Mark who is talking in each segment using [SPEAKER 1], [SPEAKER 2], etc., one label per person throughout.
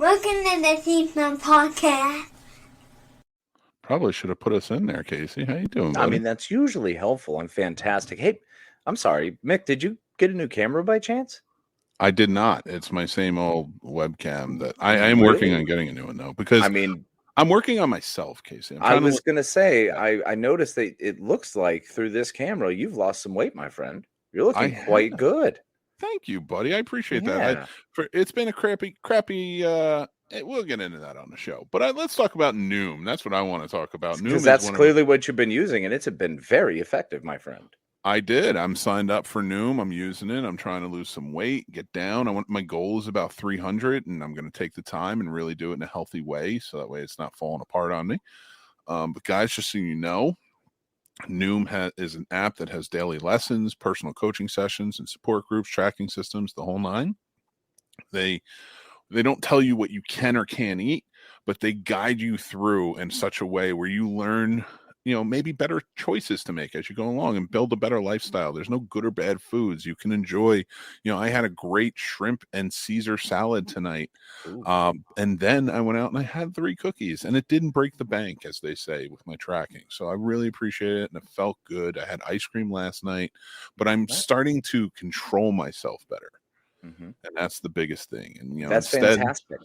[SPEAKER 1] Welcome to the Scene Snobs Podcast.
[SPEAKER 2] Probably should have put us in there, Casey. How you doing, buddy?
[SPEAKER 3] I mean, that's usually helpful. I'm fantastic. Hey, I'm sorry, Mick, did you get a new camera by chance?
[SPEAKER 2] I did not. It's my same old webcam that I am working on getting a new one, though, because
[SPEAKER 3] I mean,
[SPEAKER 2] I'm working on myself, Casey.
[SPEAKER 3] I was going to say, I noticed that it looks like through this camera, you've lost some weight, my friend. You're looking quite good.
[SPEAKER 2] Thank you, buddy. I appreciate that. It's been a crappy. We'll get into that on the show, but let's talk about Noom. That's what I want to talk about. Noom,
[SPEAKER 3] because that's clearly what you've been using, and it's been very effective, my friend.
[SPEAKER 2] I did. I'm signed up for Noom. I'm using it. I'm trying to lose some weight, get down. My goal is about 300, and I'm going to take the time and really do it in a healthy way, so that way it's not falling apart on me. But guys, just so you know, Noom is an app that has daily lessons, personal coaching sessions, and support groups, tracking systems, the whole nine. They don't tell you what you can or can't eat, but they guide you through in such a way where you learn, maybe better choices to make as you go along and build a better lifestyle. There's no good or bad foods. You can enjoy, I had a great shrimp and Caesar salad tonight. And then I went out and I had 3 cookies, and it didn't break the bank, as they say, with my tracking. So I really appreciate it. And it felt good. I had ice cream last night, but I'm starting to control myself better. Mm-hmm. And that's the biggest thing. And,
[SPEAKER 3] that's fantastic.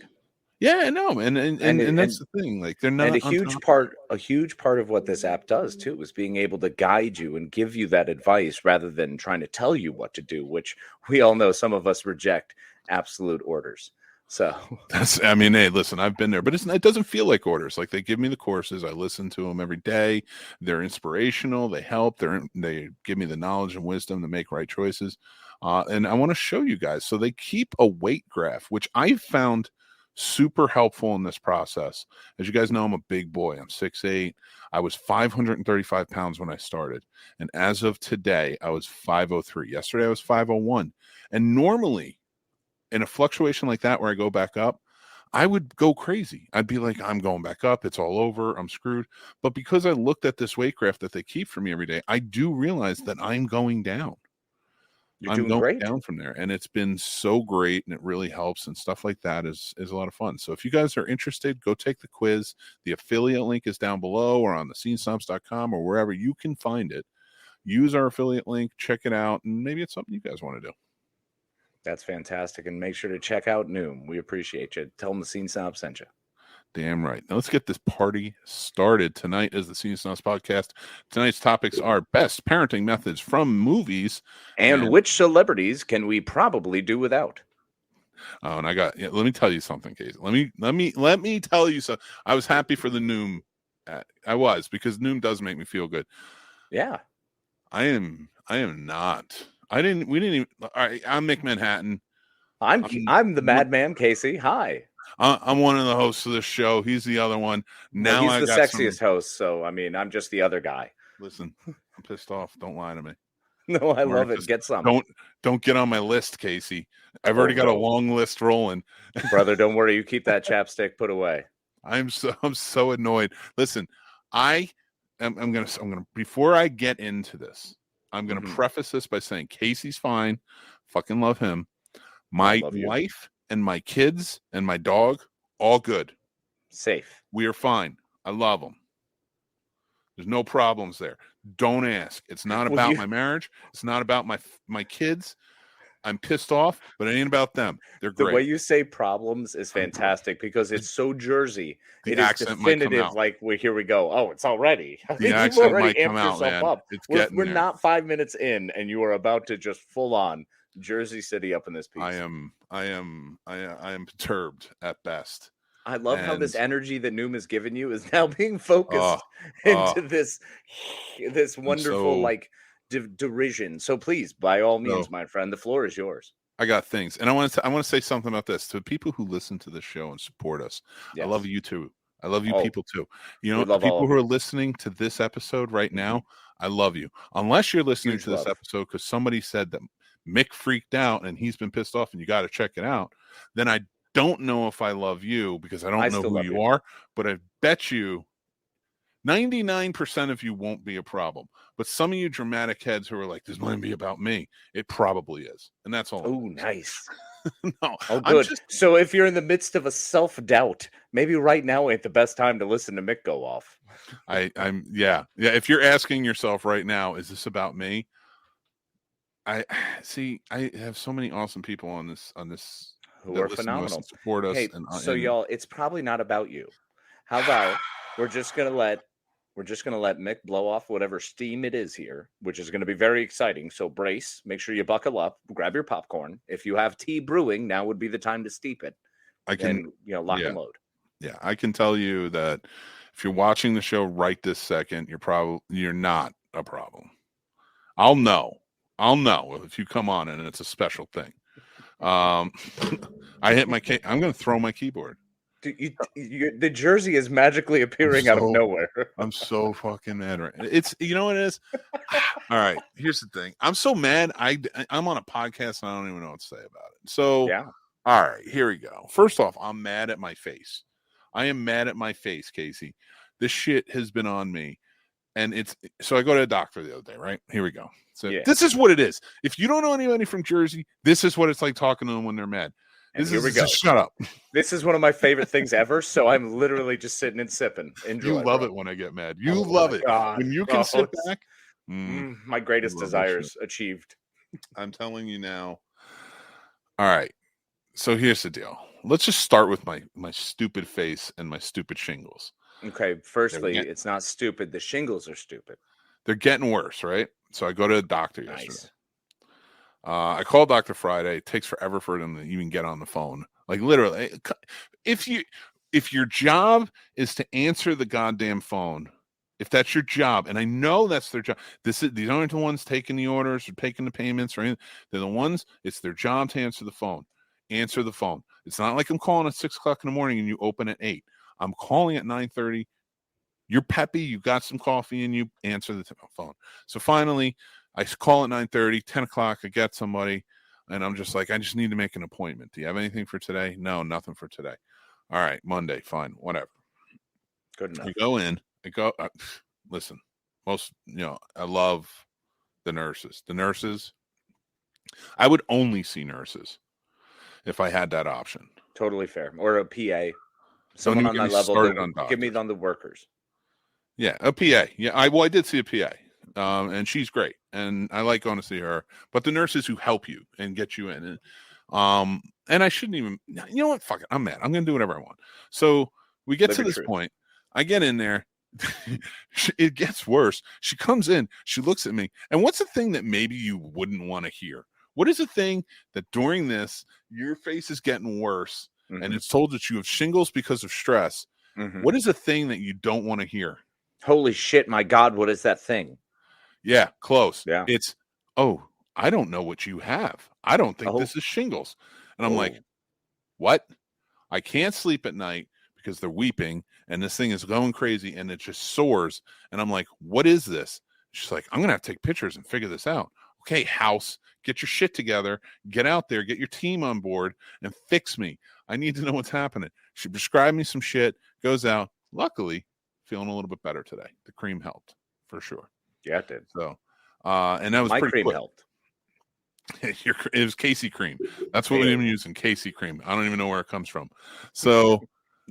[SPEAKER 2] Yeah, I know, and that's the thing. Like, they're not.
[SPEAKER 3] And a huge part of what this app does too is being able to guide you and give you that advice rather than trying to tell you what to do, which we all know some of us reject absolute orders. So
[SPEAKER 2] hey, listen, I've been there, but it doesn't feel like orders. Like, they give me the courses, I listen to them every day. They're inspirational. They help. They give me the knowledge and wisdom to make right choices. And I want to show you guys. So they keep a weight graph, which I found super helpful in this process. As you guys know, I'm a big boy. I'm 6'8". I was 535 pounds when I started. And as of today, I was 503. Yesterday, I was 501. And normally, in a fluctuation like that where I go back up, I would go crazy. I'd be like, I'm going back up. It's all over. I'm screwed. But because I looked at this weight graph that they keep for me every day, I do realize that I'm going down. I'm going great down from there, and it's been so great, and it really helps, and stuff like that is a lot of fun. So if you guys are interested, go take the quiz. The affiliate link is down below or on thescenesnobs.com or wherever you can find it. Use our affiliate link, check it out, and maybe it's something you guys want to do.
[SPEAKER 3] That's fantastic, and make sure to check out Noom. We appreciate you. Tell them the Scene Snobs sent you.
[SPEAKER 2] Damn right. Now let's get this party started. Tonight is the Scene Snobs Podcast. Tonight's topics are best parenting methods from movies
[SPEAKER 3] and which celebrities can we probably do without.
[SPEAKER 2] Oh, and let me tell you something, Casey. Let me tell you something. I was happy for the Noom. I was, because Noom does make me feel good.
[SPEAKER 3] Yeah.
[SPEAKER 2] I am not. We didn't even. All right, I'm Mick Manhattan.
[SPEAKER 3] I'm the madman, Casey. Hi.
[SPEAKER 2] I'm one of the hosts of this show. He's the other one. Now
[SPEAKER 3] he's the sexiest host, so I mean, I'm just the other guy.
[SPEAKER 2] Listen, I'm pissed off. Don't lie to me.
[SPEAKER 3] No, I love it. Get some.
[SPEAKER 2] Don't get on my list, Casey. I've already got a long list rolling.
[SPEAKER 3] Brother, don't worry. You keep that chapstick put away.
[SPEAKER 2] I'm so annoyed. Listen, I'm gonna before I get into this, I'm gonna preface this by saying Casey's fine. Fucking love him. My wife and my kids and my dog, all good.
[SPEAKER 3] Safe.
[SPEAKER 2] We are fine. I love them. There's no problems there. Don't ask. It's not about my marriage. It's not about my kids. I'm pissed off, but it ain't about them. They're great.
[SPEAKER 3] The way you say problems is fantastic because it's so Jersey. It is definitive, like, here we go. Oh, it's already.
[SPEAKER 2] The accent might come out, man.
[SPEAKER 3] We're not 5 minutes in, and you are about to just full on Jersey City up in this piece.
[SPEAKER 2] I am perturbed at best.
[SPEAKER 3] I love how this energy that Noom has given you is now being focused into this wonderful derision. So please, by all means, my friend, the floor is yours.
[SPEAKER 2] I got things, and I want to say something about this to people who listen to the show and support us. Yes. I love you too. I love you people too. The people who are listening to this episode right now, I love you. Unless you're listening to this episode because somebody said that Mick freaked out and he's been pissed off and you got to check it out, then I don't know if I love you because I don't know who you are, but I bet you 99% of you won't be a problem, but some of you dramatic heads who are like, this might be about me. It probably is. And that's all.
[SPEAKER 3] Oh, nice.
[SPEAKER 2] No,
[SPEAKER 3] Oh,
[SPEAKER 2] I'm
[SPEAKER 3] good.
[SPEAKER 2] just,
[SPEAKER 3] So if you're in the midst of a self-doubt, maybe right now ain't the best time to listen to Mick go off.
[SPEAKER 2] yeah. If you're asking yourself right now, is this about me? I have so many awesome people on this
[SPEAKER 3] Who
[SPEAKER 2] that
[SPEAKER 3] are
[SPEAKER 2] listen to us
[SPEAKER 3] phenomenal.
[SPEAKER 2] and support us.
[SPEAKER 3] Hey, so
[SPEAKER 2] And
[SPEAKER 3] y'all, it's probably not about you. How about we're just gonna let Mick blow off whatever steam it is here, which is going to be very exciting. So brace, make sure you buckle up, grab your popcorn. If you have tea brewing, now would be the time to steep it.
[SPEAKER 2] I can,
[SPEAKER 3] lock and load.
[SPEAKER 2] Yeah, I can tell you that if you're watching the show right this second, you're not a problem. I'll know if you come on and it's a special thing. I hit my I'm going to throw my keyboard.
[SPEAKER 3] The jersey is magically appearing out of nowhere.
[SPEAKER 2] I'm so fucking mad right. It's what it is. All right, here's the thing. I'm so mad. I'm on a podcast and I don't even know what to say about it. So
[SPEAKER 3] yeah.
[SPEAKER 2] All right, here we go. First off, I'm mad at my face. I am mad at my face, Casey. This shit has been on me. And so I go to a doctor the other day, right? Here we go. So This is what it is. If you don't know anybody from Jersey, this is what it's like talking to them when they're mad.
[SPEAKER 3] Here we go.
[SPEAKER 2] Just shut up.
[SPEAKER 3] This is one of my favorite things ever. So I'm literally just sitting and sipping. Enjoy.
[SPEAKER 2] You love it when I get mad. You love it.
[SPEAKER 3] God.
[SPEAKER 2] When you can sit back.
[SPEAKER 3] My greatest desires achieved.
[SPEAKER 2] I'm telling you now. All right. So here's the deal. Let's just start with my stupid face and my stupid shingles.
[SPEAKER 3] Okay. Firstly, it's not stupid. The shingles are stupid.
[SPEAKER 2] They're getting worse, right? So I go to the doctor yesterday. I called Dr. Friday. It takes forever for them to even get on the phone. Like literally, if your job is to answer the goddamn phone, if that's your job, and I know that's their job, these aren't the ones taking the orders or taking the payments or anything. They're the ones. It's their job to answer the phone. Answer the phone. It's not like I'm calling at 6:00 in the morning and you open at 8. I'm calling at 9:30. You're peppy. You got some coffee and you answer the phone. So finally, I call at 9:30, 10 o'clock. I get somebody, and I'm just like, I just need to make an appointment. Do you have anything for today? No, nothing for today. All right, Monday, fine, whatever.
[SPEAKER 3] Good enough.
[SPEAKER 2] I go in. Listen, I love the nurses. The nurses, I would only see nurses if I had that option.
[SPEAKER 3] Totally fair. Or a PA. Someone on my level. Give me on the workers.
[SPEAKER 2] Yeah, a PA. Yeah, I did see a PA. And she's great, and I like going to see her. But the nurses who help you and get you in, and I shouldn't even. You know what? Fuck it. I'm mad. I'm going to do whatever I want. So we get to this point. I get in there. It gets worse. She comes in. She looks at me. And what's the thing that maybe you wouldn't want to hear? What is the thing that during this your face is getting worse, and it's told that you have shingles because of stress? What is the thing that you don't want to hear?
[SPEAKER 3] Holy shit! My God, what is that thing?
[SPEAKER 2] Yeah, close.
[SPEAKER 3] Yeah.
[SPEAKER 2] It's, I don't know what you have. I don't think this is shingles. And I'm like, what? I can't sleep at night because they're weeping and this thing is going crazy and it just soars. And I'm like, what is this? She's like, I'm going to have to take pictures and figure this out. Okay, house, get your shit together, get out there, get your team on board and fix me. I need to know what's happening. She prescribed me some shit, goes out. Luckily, feeling a little bit better today. The cream helped for sure.
[SPEAKER 3] Yeah, it did.
[SPEAKER 2] So, and that was
[SPEAKER 3] my
[SPEAKER 2] pretty
[SPEAKER 3] cream
[SPEAKER 2] quick.
[SPEAKER 3] helped.
[SPEAKER 2] It was Casey cream. That's what we've been using. Casey cream. I don't even know where it comes from. So,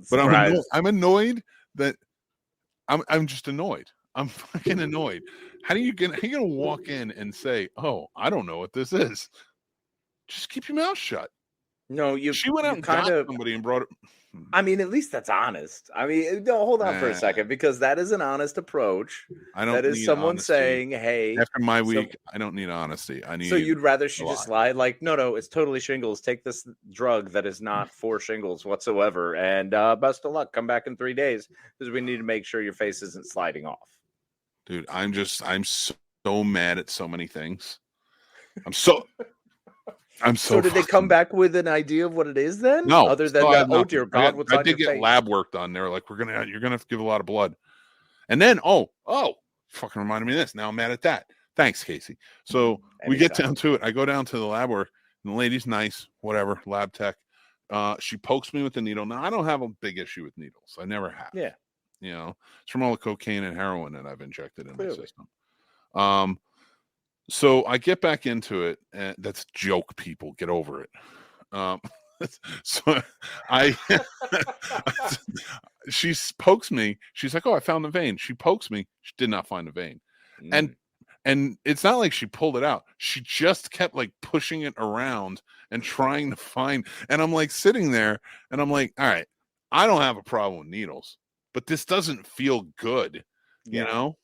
[SPEAKER 2] but I'm annoyed that I'm just annoyed. I'm fucking annoyed. How are you gonna walk in and say, "Oh, I don't know what this is"? Just keep your mouth shut.
[SPEAKER 3] No,
[SPEAKER 2] she went out and got somebody and brought it.
[SPEAKER 3] I mean, at least that's honest. I mean, no, hold on for a second, because that is an honest approach. That is someone
[SPEAKER 2] honesty.
[SPEAKER 3] Saying, "Hey,
[SPEAKER 2] after my week, I don't need honesty. I need."
[SPEAKER 3] So you'd rather she just lie? Like, no, it's totally shingles. Take this drug that is not for shingles whatsoever, and best of luck. Come back in 3 days because we need to make sure your face isn't sliding off.
[SPEAKER 2] Dude, I'm so mad at so many things. So
[SPEAKER 3] did they come back with an idea of what it is then?
[SPEAKER 2] No.
[SPEAKER 3] Other than that, oh dear God, what's on your face?
[SPEAKER 2] I did get lab work done. They were like, you're gonna have to give a lot of blood. And then fucking reminded me of this. Now I'm mad at that. Thanks, Casey. So we get down to it. I go down to the lab work, and the lady's nice, whatever, lab tech. She pokes me with the needle. Now I don't have a big issue with needles. I never have.
[SPEAKER 3] Yeah.
[SPEAKER 2] It's from all the cocaine and heroin that I've injected in my
[SPEAKER 3] Clearly.
[SPEAKER 2] system. So I get back into it, and that's a joke, people. Get over it. So she pokes me. She's like, "Oh, I found the vein." She pokes me. She did not find the vein, and it's not like she pulled it out. She just kept like pushing it around and trying to find. And I'm like sitting there, and I'm like, "All right, I don't have a problem with needles, but this doesn't feel good, you know."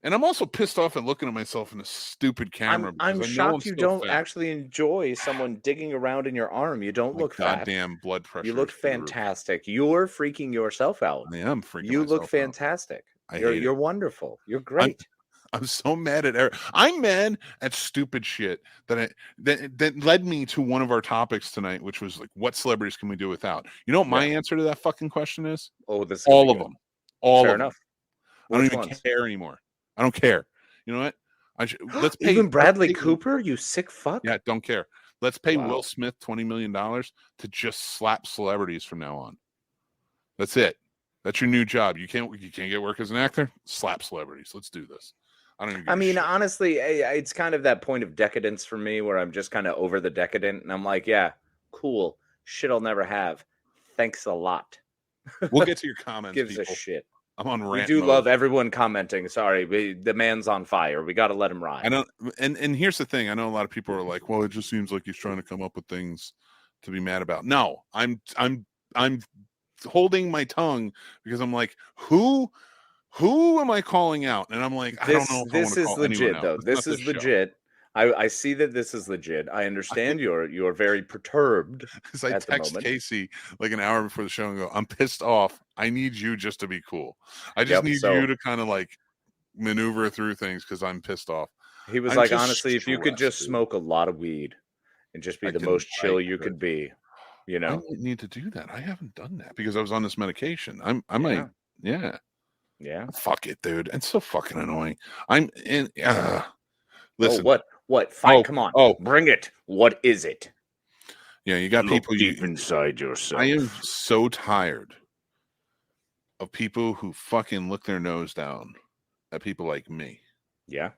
[SPEAKER 2] And I'm also pissed off at looking at myself in a stupid camera.
[SPEAKER 3] I'm shocked you don't actually enjoy someone digging around in your arm. You don't look fat.
[SPEAKER 2] Goddamn blood pressure.
[SPEAKER 3] You look fantastic. You're freaking yourself out.
[SPEAKER 2] I am freaking.
[SPEAKER 3] You look fantastic. You're wonderful. You're great.
[SPEAKER 2] I'm so mad at Eric. I'm mad at stupid shit that led me to one of our topics tonight, which was like, what celebrities can we do without? You know what my answer to that fucking question is?
[SPEAKER 3] Oh, this
[SPEAKER 2] all of them. All
[SPEAKER 3] Fair
[SPEAKER 2] of
[SPEAKER 3] enough.
[SPEAKER 2] them. I don't even care anymore. I don't care. You know what? Let's pay
[SPEAKER 3] even Bradley Cooper, you sick fuck.
[SPEAKER 2] Yeah, don't care. Let's pay Will Smith $20 million to just slap celebrities from now on. That's it. That's your new job. You can't get work as an actor. Slap celebrities. Let's do this. I mean,
[SPEAKER 3] honestly, it's kind of that point of decadence for me where I'm just kind of over the decadent, and I'm like, yeah, cool. Shit I'll never have. Thanks a lot.
[SPEAKER 2] We'll get to your comments.
[SPEAKER 3] Gives a shit.
[SPEAKER 2] I'm on rant.
[SPEAKER 3] We do love everyone commenting. Sorry, the man's on fire. We got to let him ride.
[SPEAKER 2] I don't. And here's the thing. I know a lot of people are like, "Well, it just seems like he's trying to come up with things to be mad about." No, I'm holding my tongue because I'm like, who am I calling out? And I'm like, I don't know.
[SPEAKER 3] This is legit, though. This is legit. I see that this is legit. I understand you're very perturbed.
[SPEAKER 2] Because I text Casey like an hour before the show and go, I'm pissed off. I need you just to be cool. I just need you to kind of like maneuver through things because I'm pissed off.
[SPEAKER 3] He was like, honestly, if you could just smoke a lot of weed and just be the most chill you could be,
[SPEAKER 2] I might need to do that. I haven't done that because I was on this medication. I might, yeah. Fuck it, dude. It's so fucking annoying. Listen.
[SPEAKER 3] Oh, what? Fine, come on. Oh, bring it. What is it?
[SPEAKER 2] Yeah, you got people
[SPEAKER 3] deep inside yourself.
[SPEAKER 2] I am so tired of people who fucking look their nose down at people like me.
[SPEAKER 3] Yeah.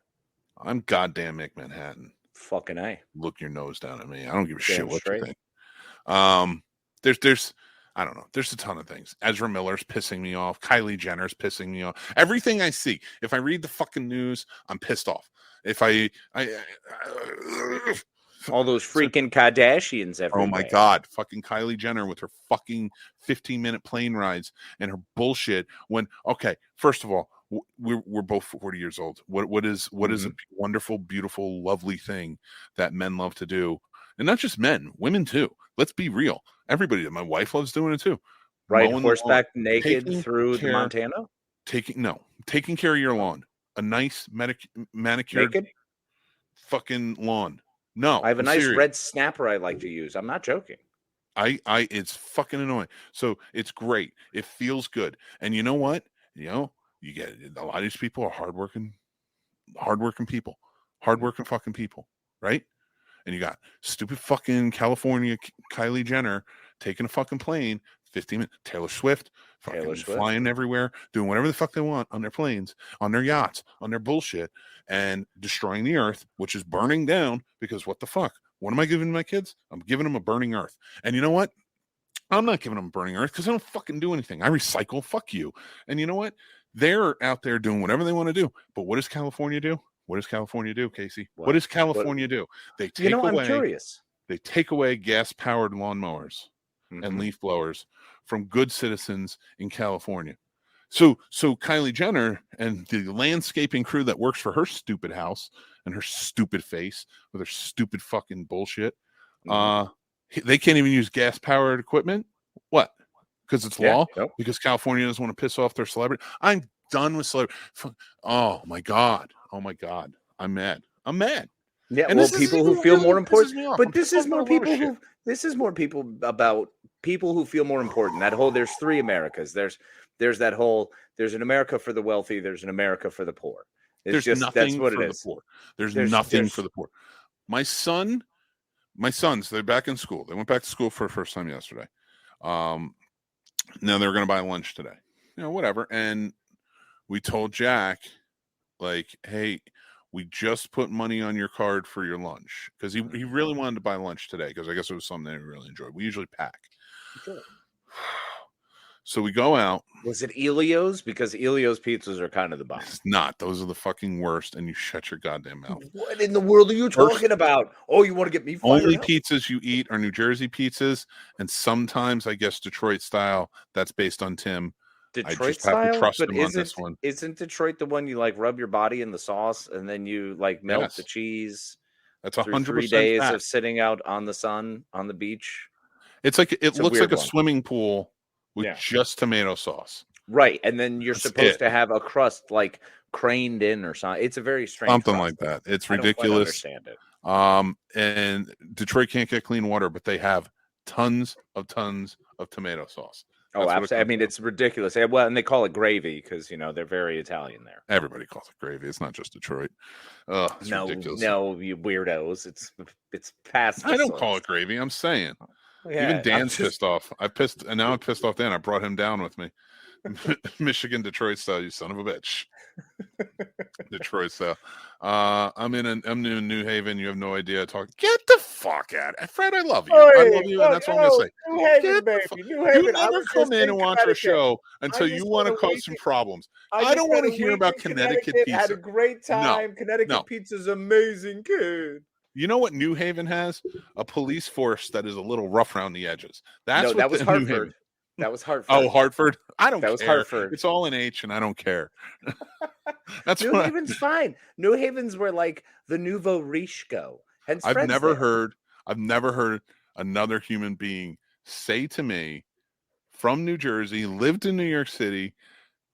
[SPEAKER 2] I'm goddamn Mick Manhattan.
[SPEAKER 3] Fucking A.
[SPEAKER 2] Look your nose down at me. I don't give a shit what you think. There's I don't know. There's a ton of things. Ezra Miller's pissing me off. Kylie Jenner's pissing me off. Everything I see. If I read the fucking news, I'm pissed off. If I
[SPEAKER 3] all those freaking Kardashians everywhere.
[SPEAKER 2] Oh my God. Fucking Kylie Jenner with her fucking 15-minute plane rides and her bullshit when, okay, first of all, we're both 40 years old. What is a wonderful, beautiful, lovely thing that men love to do? And not just men, women too. Let's be real. Everybody, my wife loves doing it too.
[SPEAKER 3] Right, horseback naked through the Montana?
[SPEAKER 2] Taking care of your lawn. A nice manicured
[SPEAKER 3] naked?
[SPEAKER 2] Fucking lawn. No.
[SPEAKER 3] I have a nice red snapper I like to use. I'm not joking.
[SPEAKER 2] It's fucking annoying. So it's great. It feels good. And you know what? You get a lot of these people are hardworking people. Hardworking fucking people, right? And you got stupid fucking California Kylie Jenner taking a fucking plane, 15 minutes. Taylor Swift flying everywhere, doing whatever the fuck they want on their planes, on their yachts, on their bullshit, and destroying the earth, which is burning down because what the fuck? What am I giving my kids? I'm giving them a burning earth. And you know what? I'm not giving them a burning earth because I don't fucking do anything. I recycle. Fuck you. And you know what? They're out there doing whatever they want to do. But what does California do? What does California do, Casey? What does California do? They take away.
[SPEAKER 3] I'm curious.
[SPEAKER 2] They take away gas-powered lawnmowers and leaf blowers from good citizens in California. So Kylie Jenner and the landscaping crew that works for her stupid house and her stupid face with her stupid fucking bullshit, they can't even use gas-powered equipment. What? Because it's law?
[SPEAKER 3] Nope.
[SPEAKER 2] Because California doesn't want to piss off their celebrity? I'm done with celebrity. Oh my God. I'm mad.
[SPEAKER 3] Yeah, and people who feel more important. But this is more people about people who feel more important. That whole there's three Americas. There's that whole there's an America for the wealthy, there's an America for the poor. That's what it is.
[SPEAKER 2] There's nothing for the poor. My sons, they're back in school. They went back to school for the first time yesterday. Now they're going to buy lunch today. whatever. And we told Jack, like, hey, we just put money on your card for your lunch, because he really wanted to buy lunch today, because I guess it was something that he really enjoyed. We usually pack.
[SPEAKER 3] Sure.
[SPEAKER 2] So we go out.
[SPEAKER 3] Was it Elio's? Because Elio's pizzas are kind of the bomb.
[SPEAKER 2] It's not. Those are the fucking worst, and you shut your goddamn mouth.
[SPEAKER 3] What in the world are you talking about? Oh, you want to get me fired
[SPEAKER 2] Only
[SPEAKER 3] up?
[SPEAKER 2] pizzas you eat are New Jersey pizzas, and sometimes, I guess, Detroit style. That's based on Tim.
[SPEAKER 3] Detroit
[SPEAKER 2] I just
[SPEAKER 3] style?
[SPEAKER 2] have to trust
[SPEAKER 3] But
[SPEAKER 2] him on this one.
[SPEAKER 3] Isn't Detroit the one you like rub your body in the sauce and then you like melt the cheese?
[SPEAKER 2] That's
[SPEAKER 3] through
[SPEAKER 2] 100%
[SPEAKER 3] 3 days
[SPEAKER 2] fat.
[SPEAKER 3] of sitting out on the sun on the beach.
[SPEAKER 2] It's like it looks like a
[SPEAKER 3] one.
[SPEAKER 2] swimming pool with just tomato sauce.
[SPEAKER 3] Right, and then you're
[SPEAKER 2] That's
[SPEAKER 3] supposed to have a crust like craned in or something. It's a very strange
[SPEAKER 2] something
[SPEAKER 3] process.
[SPEAKER 2] like that. It's
[SPEAKER 3] I don't
[SPEAKER 2] ridiculous.
[SPEAKER 3] quite understand it.
[SPEAKER 2] And Detroit can't get clean water, but they have tons of tomato sauce.
[SPEAKER 3] Oh, absolutely. I mean, it's ridiculous. Well, and they call it gravy because, they're very Italian there.
[SPEAKER 2] Everybody calls it gravy. It's not just Detroit. It's ridiculous.
[SPEAKER 3] No, you weirdos. It's past.
[SPEAKER 2] I don't call it gravy. I'm saying.
[SPEAKER 3] Yeah,
[SPEAKER 2] even Dan's pissed off. I'm pissed off Dan. I brought him down with me. Michigan, Detroit style, you son of a bitch. Detroit style. I'm in New Haven. You have no idea. Get the fuck out. Fred, I love you. I love you, and that's what I'm gonna say.
[SPEAKER 3] New Haven, baby. New Haven.
[SPEAKER 2] You never come in and watch our show until you want to cause some problems. I don't want to hear about Connecticut pizza.
[SPEAKER 3] Had a great time.
[SPEAKER 2] No,
[SPEAKER 3] Connecticut pizza's amazing, kid.
[SPEAKER 2] You know what New Haven has? A police force that is a little rough around the edges.
[SPEAKER 3] That was Hartford. That was Hartford.
[SPEAKER 2] Oh, Hartford? I don't care. That
[SPEAKER 3] was Hartford.
[SPEAKER 2] It's all in H, and I don't care. That's
[SPEAKER 3] New Haven's fine. New Haven's where like the nouveau riche go.
[SPEAKER 2] I've never heard another human being say to me from New Jersey, lived in New York City,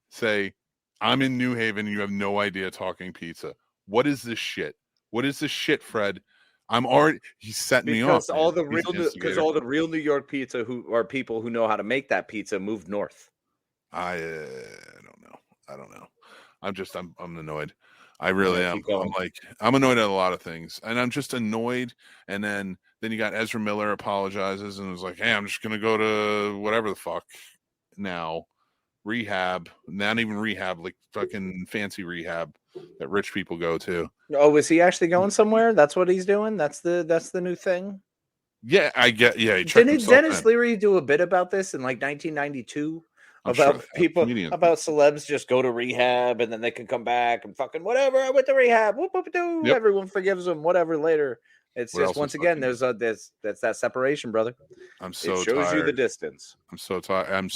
[SPEAKER 2] say, I'm in New Haven, and you have no idea talking pizza. What is this shit? What is this shit, Fred? He's setting me off.
[SPEAKER 3] Because all the real New York pizza people who know how to make that pizza moved north.
[SPEAKER 2] I don't know. I'm annoyed. I really am. I'm annoyed at a lot of things, and I'm just annoyed. And then you got Ezra Miller apologizes and was like, "Hey, I'm just gonna go to whatever the fuck now, rehab. Not even rehab, like fucking fancy rehab that rich people go to."
[SPEAKER 3] Oh, is he actually going somewhere? That's what he's doing. That's the new thing.
[SPEAKER 2] Yeah, I get. Yeah,
[SPEAKER 3] didn't Dennis Leary do a bit about this in like 1992 about about celebs just go to rehab and then they can come back and fucking whatever. I went to rehab. Whoop, whoop, doo. Yep. Everyone forgives them. Whatever later. It's just once again that's that separation, brother.
[SPEAKER 2] I'm so
[SPEAKER 3] it shows
[SPEAKER 2] tired.
[SPEAKER 3] You the distance.
[SPEAKER 2] I'm so tired.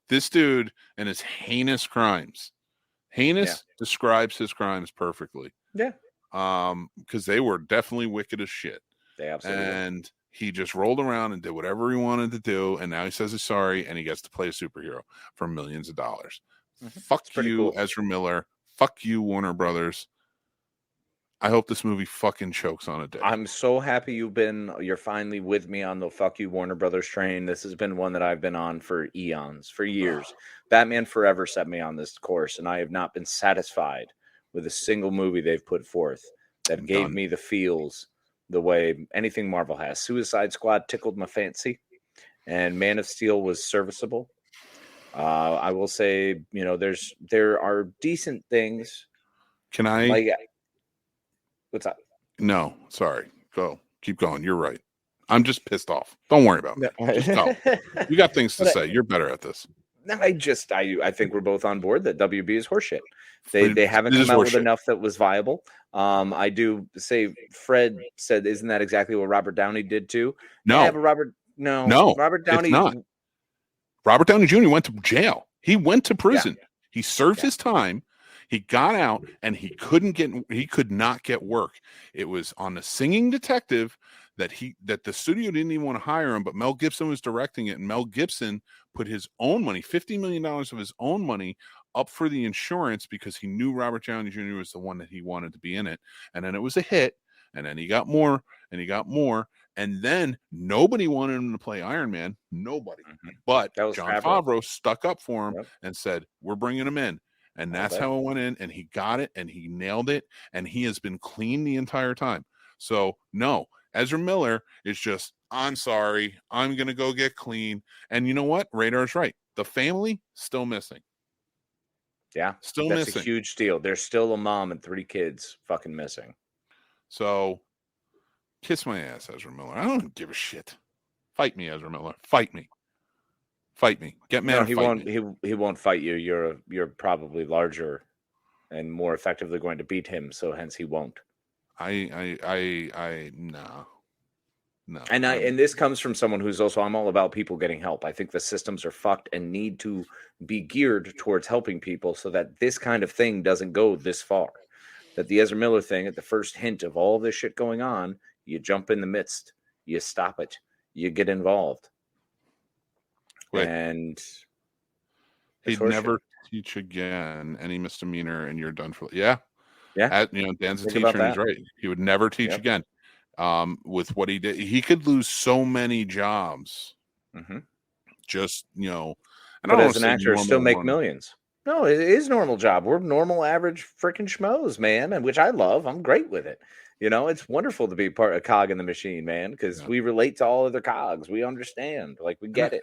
[SPEAKER 2] This dude and his heinous crimes. Describes his crimes perfectly.
[SPEAKER 3] Yeah.
[SPEAKER 2] Because they were definitely wicked as shit.
[SPEAKER 3] They absolutely
[SPEAKER 2] and he just rolled around and did whatever he wanted to do, and now he says he's sorry, and he gets to play a superhero for millions of dollars. Mm-hmm. Fuck you, cool. Ezra Miller. Fuck you, Warner Brothers. I hope this movie fucking chokes on a dick.
[SPEAKER 3] I'm so happy you're finally with me on the fuck you Warner Brothers train. This has been one that I've been on for eons, for years. Batman Forever set me on this course, and I have not been satisfied with a single movie they've put forth that gave me the feels the way anything Marvel has. Suicide Squad tickled my fancy, and Man of Steel was serviceable. I will say, there are decent things.
[SPEAKER 2] Can I?
[SPEAKER 3] What's up?
[SPEAKER 2] No, sorry. Go. Keep going. You're right. I'm just pissed off. Don't worry about me. Just go. You got things to say. You're better at this.
[SPEAKER 3] I think we're both on board that WB is horseshit. They haven't come out with enough that was viable. I do say Fred said, isn't that exactly what Robert Downey did too?
[SPEAKER 2] No.
[SPEAKER 3] Yeah, but Robert Downey.
[SPEAKER 2] It's not. Robert Downey Jr. went to jail. He went to prison. Yeah. He served his time. He got out and he could not get work. It was on The Singing Detective that the studio didn't even want to hire him, but Mel Gibson was directing it, and Mel Gibson put his own money, $50 million of his own money, up for the insurance because he knew Robert Downey Jr. was the one that he wanted to be in it. And then it was a hit, and then he got more, and he got more, and then nobody wanted him to play Iron Man. Nobody. Mm-hmm. But John Favreau stuck up for him and said, we're bringing him in. And that's how it went in, and he got it, and he nailed it, and he has been clean the entire time. So, no, Ezra Miller is just, I'm sorry, I'm going to go get clean. And you know what? Radar's right. The family, still missing.
[SPEAKER 3] Yeah,
[SPEAKER 2] Still
[SPEAKER 3] that's
[SPEAKER 2] missing.
[SPEAKER 3] a huge deal. There's still a mom and 3 kids fucking missing.
[SPEAKER 2] So, kiss my ass, Ezra Miller. I don't give a shit. Fight me, Ezra Miller. Fight me. Fight me. Get mad
[SPEAKER 3] No,
[SPEAKER 2] and
[SPEAKER 3] he
[SPEAKER 2] fight
[SPEAKER 3] won't.
[SPEAKER 2] me.
[SPEAKER 3] He won't fight you. You're probably larger and more effectively going to beat him. So hence he won't.
[SPEAKER 2] No.
[SPEAKER 3] And this comes from someone who's also, I'm all about people getting help. I think the systems are fucked and need to be geared towards helping people so that this kind of thing doesn't go this far. That the Ezra Miller thing, at the first hint of all this shit going on, you jump in the midst, you stop it, you get involved.
[SPEAKER 2] Wait.
[SPEAKER 3] And
[SPEAKER 2] he'd never teach again any misdemeanor, and you're done for. Yeah. Dan's a teacher, and he's right. He would never teach again. With what he did, he could lose so many jobs. Just
[SPEAKER 3] but as an actor, still make millions. No, it is normal job. We're normal, average freaking schmoes, man, and which I love. I'm great with it. It's wonderful to be a cog in the machine, man, because we relate to all other cogs. We understand, like we get it.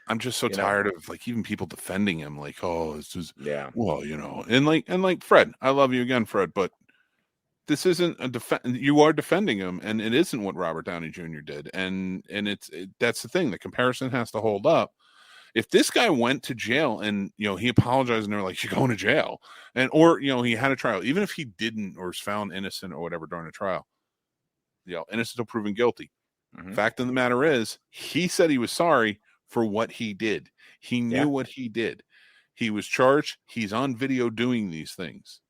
[SPEAKER 2] I'm just so tired of like even people defending him, like, oh, it's just well, and like Fred, I love you again, Fred, but this isn't a you are defending him, and it isn't what Robert Downey Jr. did, and that's the thing. The comparison has to hold up. If this guy went to jail and he apologized and they're like, you're going to jail, or he had a trial, even if he didn't or was found innocent or whatever during a trial, innocent until proven guilty. Fact of the matter is, he said he was sorry for what he did. He knew what he did. He was charged. He's on video doing these things.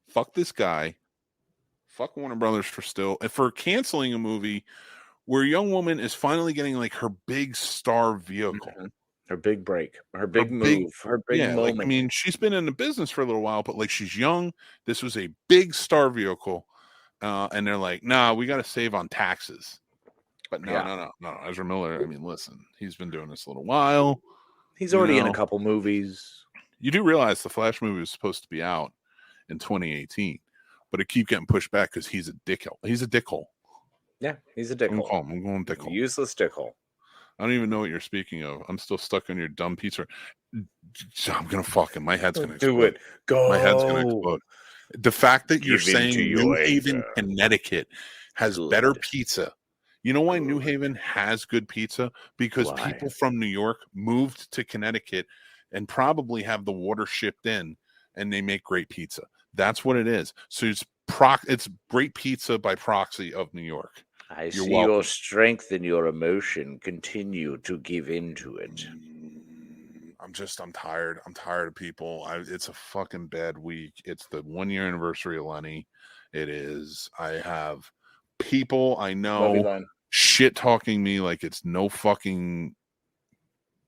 [SPEAKER 2] Fuck this guy. Fuck Warner Brothers for canceling a movie where a young woman is finally getting like her big star vehicle.
[SPEAKER 3] Her big break, her big move, her big moment.
[SPEAKER 2] Like, I mean, she's been in the business for a little while, but like she's young. This was a big star vehicle. And they're like, nah, we got to save on taxes. But no. Ezra Miller, I mean, listen, he's been doing this a little while.
[SPEAKER 3] He's already in a couple movies.
[SPEAKER 2] You do realize the Flash movie was supposed to be out in 2018, but it keep getting pushed back because he's a dickhole. He's a dickhole.
[SPEAKER 3] Yeah, he's a dickhole.
[SPEAKER 2] I'm going dickhole.
[SPEAKER 3] Useless dickhole.
[SPEAKER 2] I don't even know what you're speaking of. I'm still stuck on your dumb pizza. I'm gonna fucking. My head's gonna explode.
[SPEAKER 3] Do it. Go.
[SPEAKER 2] My head's gonna explode. The fact that you're saying New Haven, Connecticut has better pizza. You know why New Haven has good pizza? Because people from New York moved to Connecticut and probably have the water shipped in, and they make great pizza. That's what it is. So it's great pizza by proxy of New York.
[SPEAKER 3] I see your strength and your emotion. Continue to give into it.
[SPEAKER 2] I'm tired. I'm tired of people. It's a fucking bad week. It's the 1 year anniversary of Lenny. It is. I have people I know shit talking me like it's no fucking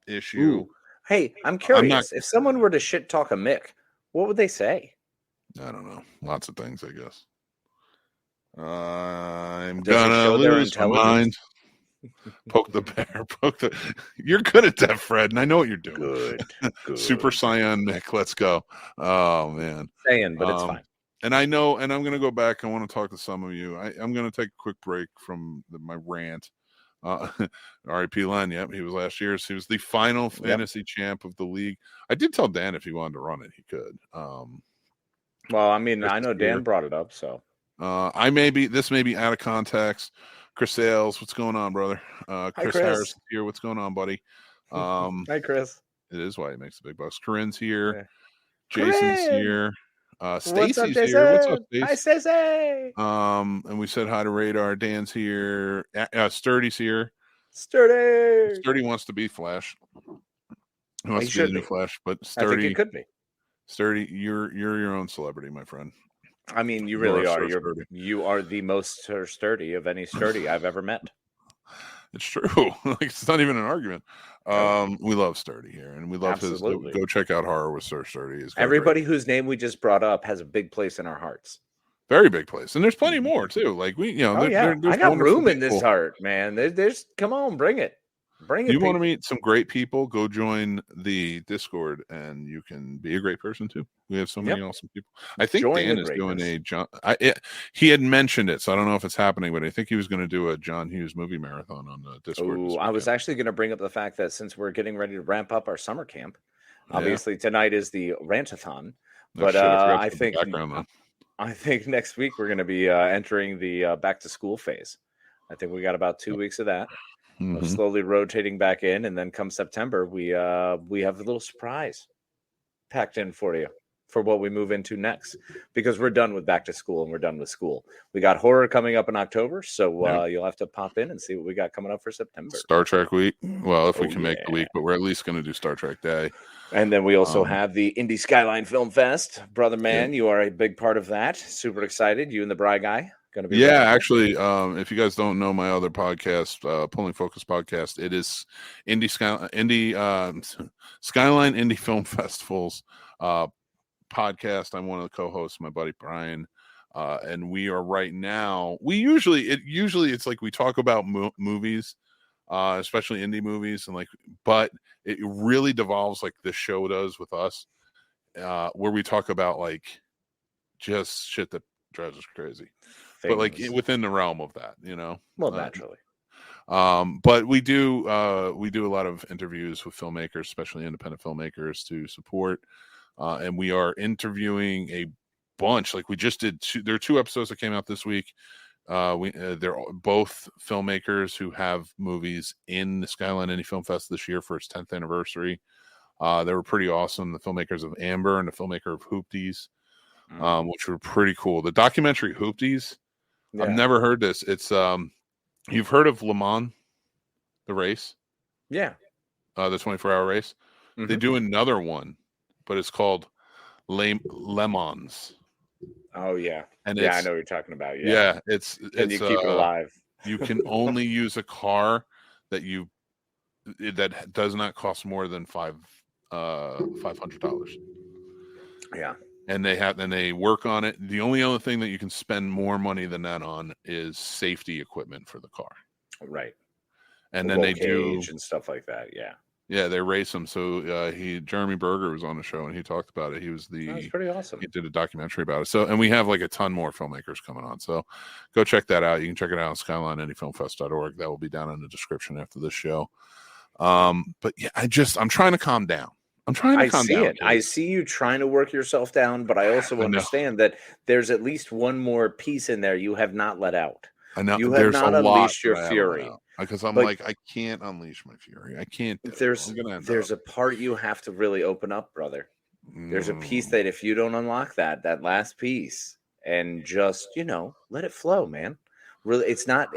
[SPEAKER 2] issue.
[SPEAKER 3] Ooh. Hey, I'm curious. If someone were to shit talk a Mick, what would they say?
[SPEAKER 2] I don't know. Lots of things, I guess. I'm gonna lose my mind. Poke the bear. You're good at that, Fred, and I know what you're doing.
[SPEAKER 3] Good.
[SPEAKER 2] Super Saiyan Mick. Let's go. Oh man.
[SPEAKER 3] Saying, but it's fine.
[SPEAKER 2] And I know, and I'm going to go back. I want to talk to some of you. I'm going to take a quick break from my rant. R.I.P. Len. Yep, he was last year's. He was the final fantasy champ of the league. I did tell Dan if he wanted to run it, he could.
[SPEAKER 3] Well, I mean, I know Dan brought it up, so.
[SPEAKER 2] This may be out of context. Chris Sales, what's going on, brother? Chris Harris here. What's going on, buddy?
[SPEAKER 3] Hi, Chris.
[SPEAKER 2] It is why he makes the big bucks. Corinne's here. Yeah. Jason's here. Stacy's
[SPEAKER 3] here.
[SPEAKER 2] What's up, Stacy?
[SPEAKER 3] Hi, Stacy.
[SPEAKER 2] And we said hi to Radar. Dan's here. Sturdy's here.
[SPEAKER 3] Sturdy
[SPEAKER 2] wants to be Flash. He wants to be the new Flash, but Sturdy.
[SPEAKER 3] I think it could be.
[SPEAKER 2] Sturdy, you're your own celebrity, my friend.
[SPEAKER 3] I mean, you really are. You are the most sturdy of any sturdy I've ever met.
[SPEAKER 2] It's true. Like, it's not even an argument. We love Sturdy here, and we love his. Go check out Horror with Sir Sturdy.
[SPEAKER 3] Everybody whose name we just brought up has a big place in our hearts.
[SPEAKER 2] Very big place, and there's plenty more too. Like
[SPEAKER 3] I got room in this heart, man. There's come on, bring it.
[SPEAKER 2] You want to meet some great people? Go join the Discord, and you can be a great person too. We have so many awesome people. I think Dan is doing a John. He had mentioned it, so I don't know if it's happening, but I think he was going to do a John Hughes movie marathon on the Discord.
[SPEAKER 3] I was actually going to bring up the fact that since we're getting ready to ramp up our summer camp, Obviously, tonight is the rantathon,
[SPEAKER 2] Oh,
[SPEAKER 3] but
[SPEAKER 2] shit, I forgot
[SPEAKER 3] I
[SPEAKER 2] to put the
[SPEAKER 3] think
[SPEAKER 2] background on.
[SPEAKER 3] I think next week we're going to be entering the back to school phase. I think we got about 2 weeks of that. Of
[SPEAKER 2] Mhm.
[SPEAKER 3] slowly rotating back in, and then come September, we have a little surprise packed in for you for what we move into next, because we're done with back to school and we're done with school. We got horror coming up in October, so
[SPEAKER 2] Yeah.
[SPEAKER 3] you'll have to pop in and see what we got coming up for September.
[SPEAKER 2] Star Trek week. Well, if we
[SPEAKER 3] Oh,
[SPEAKER 2] can make the
[SPEAKER 3] yeah.
[SPEAKER 2] week, but we're at least going to do Star Trek Day.
[SPEAKER 3] And then we also have the Indie Skyline Film Fest. Brother man, you are a big part of that. Super excited. You and the Bry guy going to be
[SPEAKER 2] Yeah,
[SPEAKER 3] running it.
[SPEAKER 2] actually, if you guys don't know my other podcast, Pulling Focus podcast, it is Skyline Indie Film Festivals podcast. I'm one of the co-hosts, my buddy Brian, and we are right now. Usually it's like we talk about movies, especially indie movies, and but it really devolves like this show does with us, where we talk about like just shit that drives us crazy. But like within the realm of that,
[SPEAKER 3] Well, naturally.
[SPEAKER 2] But we do a lot of interviews with filmmakers, especially independent filmmakers, to support. And we are interviewing a bunch. Like we just did there are 2 episodes that came out this week. They're both filmmakers who have movies in the Skyline Indie Film Fest this year for its 10th anniversary. They were pretty awesome. The filmmakers of Amber and the filmmaker of Hoopties, which were pretty cool. The documentary Hoopties. Yeah. I've never heard this. It's you've heard of Le Mans, the race?
[SPEAKER 3] Yeah.
[SPEAKER 2] The 24-hour race. Mm-hmm. They do another one, but it's called Le Mans.
[SPEAKER 3] Oh yeah. And I know what you're talking about. Yeah.
[SPEAKER 2] Yeah, it's
[SPEAKER 3] you keep it alive.
[SPEAKER 2] You can only use a car that does not cost more than $500.
[SPEAKER 3] Yeah.
[SPEAKER 2] And they work on it. The only other thing that you can spend more money than that on is safety equipment for the car.
[SPEAKER 3] Right.
[SPEAKER 2] And then they do
[SPEAKER 3] and stuff like that. Yeah.
[SPEAKER 2] Yeah, they race them. So Jeremy Berger was on the show and he talked about it.
[SPEAKER 3] That's pretty awesome.
[SPEAKER 2] He did a documentary about it. So, and we have like a ton more filmmakers coming on. So go check that out. You can check it out on SkylineIndieFilmFest.org. That will be down in the description after this show. But yeah, I'm trying to calm down. I
[SPEAKER 3] see you trying to work yourself down, but I also understand that there's at least one more piece in there you have not let out.
[SPEAKER 2] I know
[SPEAKER 3] you have not unleashed your fury.
[SPEAKER 2] Because I can't unleash my fury. I can't.
[SPEAKER 3] There's a part you have to really open up, brother. There's a piece that if you don't unlock that last piece and just, let it flow, man. Really, it's not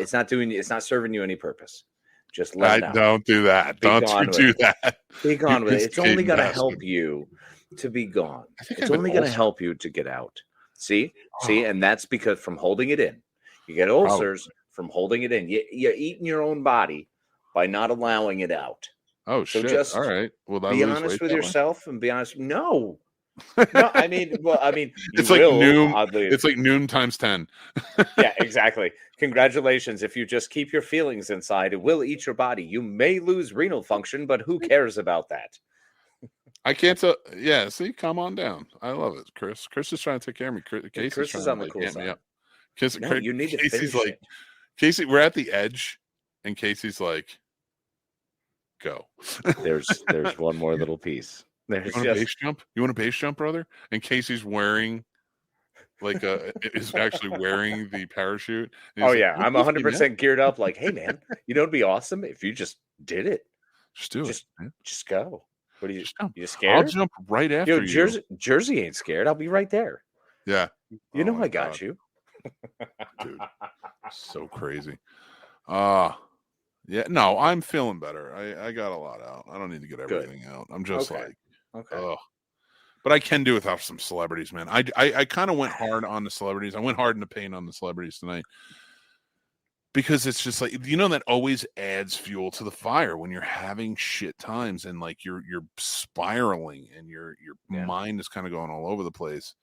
[SPEAKER 3] serving you any purpose. Just let it out.
[SPEAKER 2] Don't do that. Don't you do that.
[SPEAKER 3] Be gone with it. It's only going to help you to be gone. It's only going to help you to get out. See, and that's because from holding it in, you get ulcers from holding it in. You're eating your own body by not allowing it out.
[SPEAKER 2] Oh, so shit. Just all right. Well,
[SPEAKER 3] be honest with yourself and be honest. No, I mean,
[SPEAKER 2] it's like noon. Oddly. It's like noon times 10.
[SPEAKER 3] Yeah, exactly. Congratulations. If you just keep your feelings inside, it will eat your body. You may lose renal function, but who cares about that?
[SPEAKER 2] I can't tell. Yeah, see, come on down. I love it, Chris. Chris is trying to take care of me.
[SPEAKER 3] Chris is on the cool side.
[SPEAKER 2] You
[SPEAKER 3] need to
[SPEAKER 2] Casey's
[SPEAKER 3] finish
[SPEAKER 2] like,
[SPEAKER 3] it.
[SPEAKER 2] Casey, we're at the edge, and Casey's like, go.
[SPEAKER 3] There's one more little piece.
[SPEAKER 2] You want a base jump? You want a base jump, brother? And Casey's wearing is actually wearing the parachute.
[SPEAKER 3] Oh yeah, I'm 100% geared up. Like, hey man, it'd be awesome if you just did it.
[SPEAKER 2] Just do it.
[SPEAKER 3] Just go. What are you? You scared?
[SPEAKER 2] I'll jump right after you.
[SPEAKER 3] Jersey ain't scared. I'll be right there.
[SPEAKER 2] Yeah.
[SPEAKER 3] I got you.
[SPEAKER 2] Dude, so crazy. Yeah, no, I'm feeling better. I got a lot out. I don't need to get everything out. I'm just but I can do without some celebrities, man. I kind of went hard on the celebrities. I went hard in the paint on the celebrities tonight because it's just like, that always adds fuel to the fire when you're having shit times and like you're spiraling and your mind is kind of going all over the place.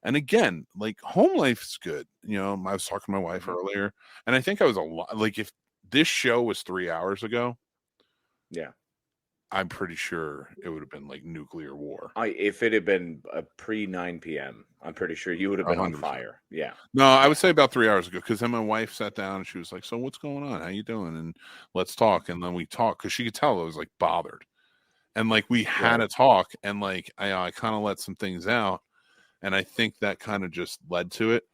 [SPEAKER 2] And again, like home life is good. I was talking to my wife earlier, and I think I was a lot like if this show was 3 hours ago, I'm pretty sure it would have been like nuclear war.
[SPEAKER 3] If it had been pre 9 p.m., I'm pretty sure you would have been 100%. On fire. Yeah.
[SPEAKER 2] No, I would say about 3 hours ago, because then my wife sat down and she was like, "So what's going on? How you doing? And let's talk." And then we talked because she could tell I was like bothered. And like we had a talk, and like I kind of let some things out, and I think that kind of just led to it.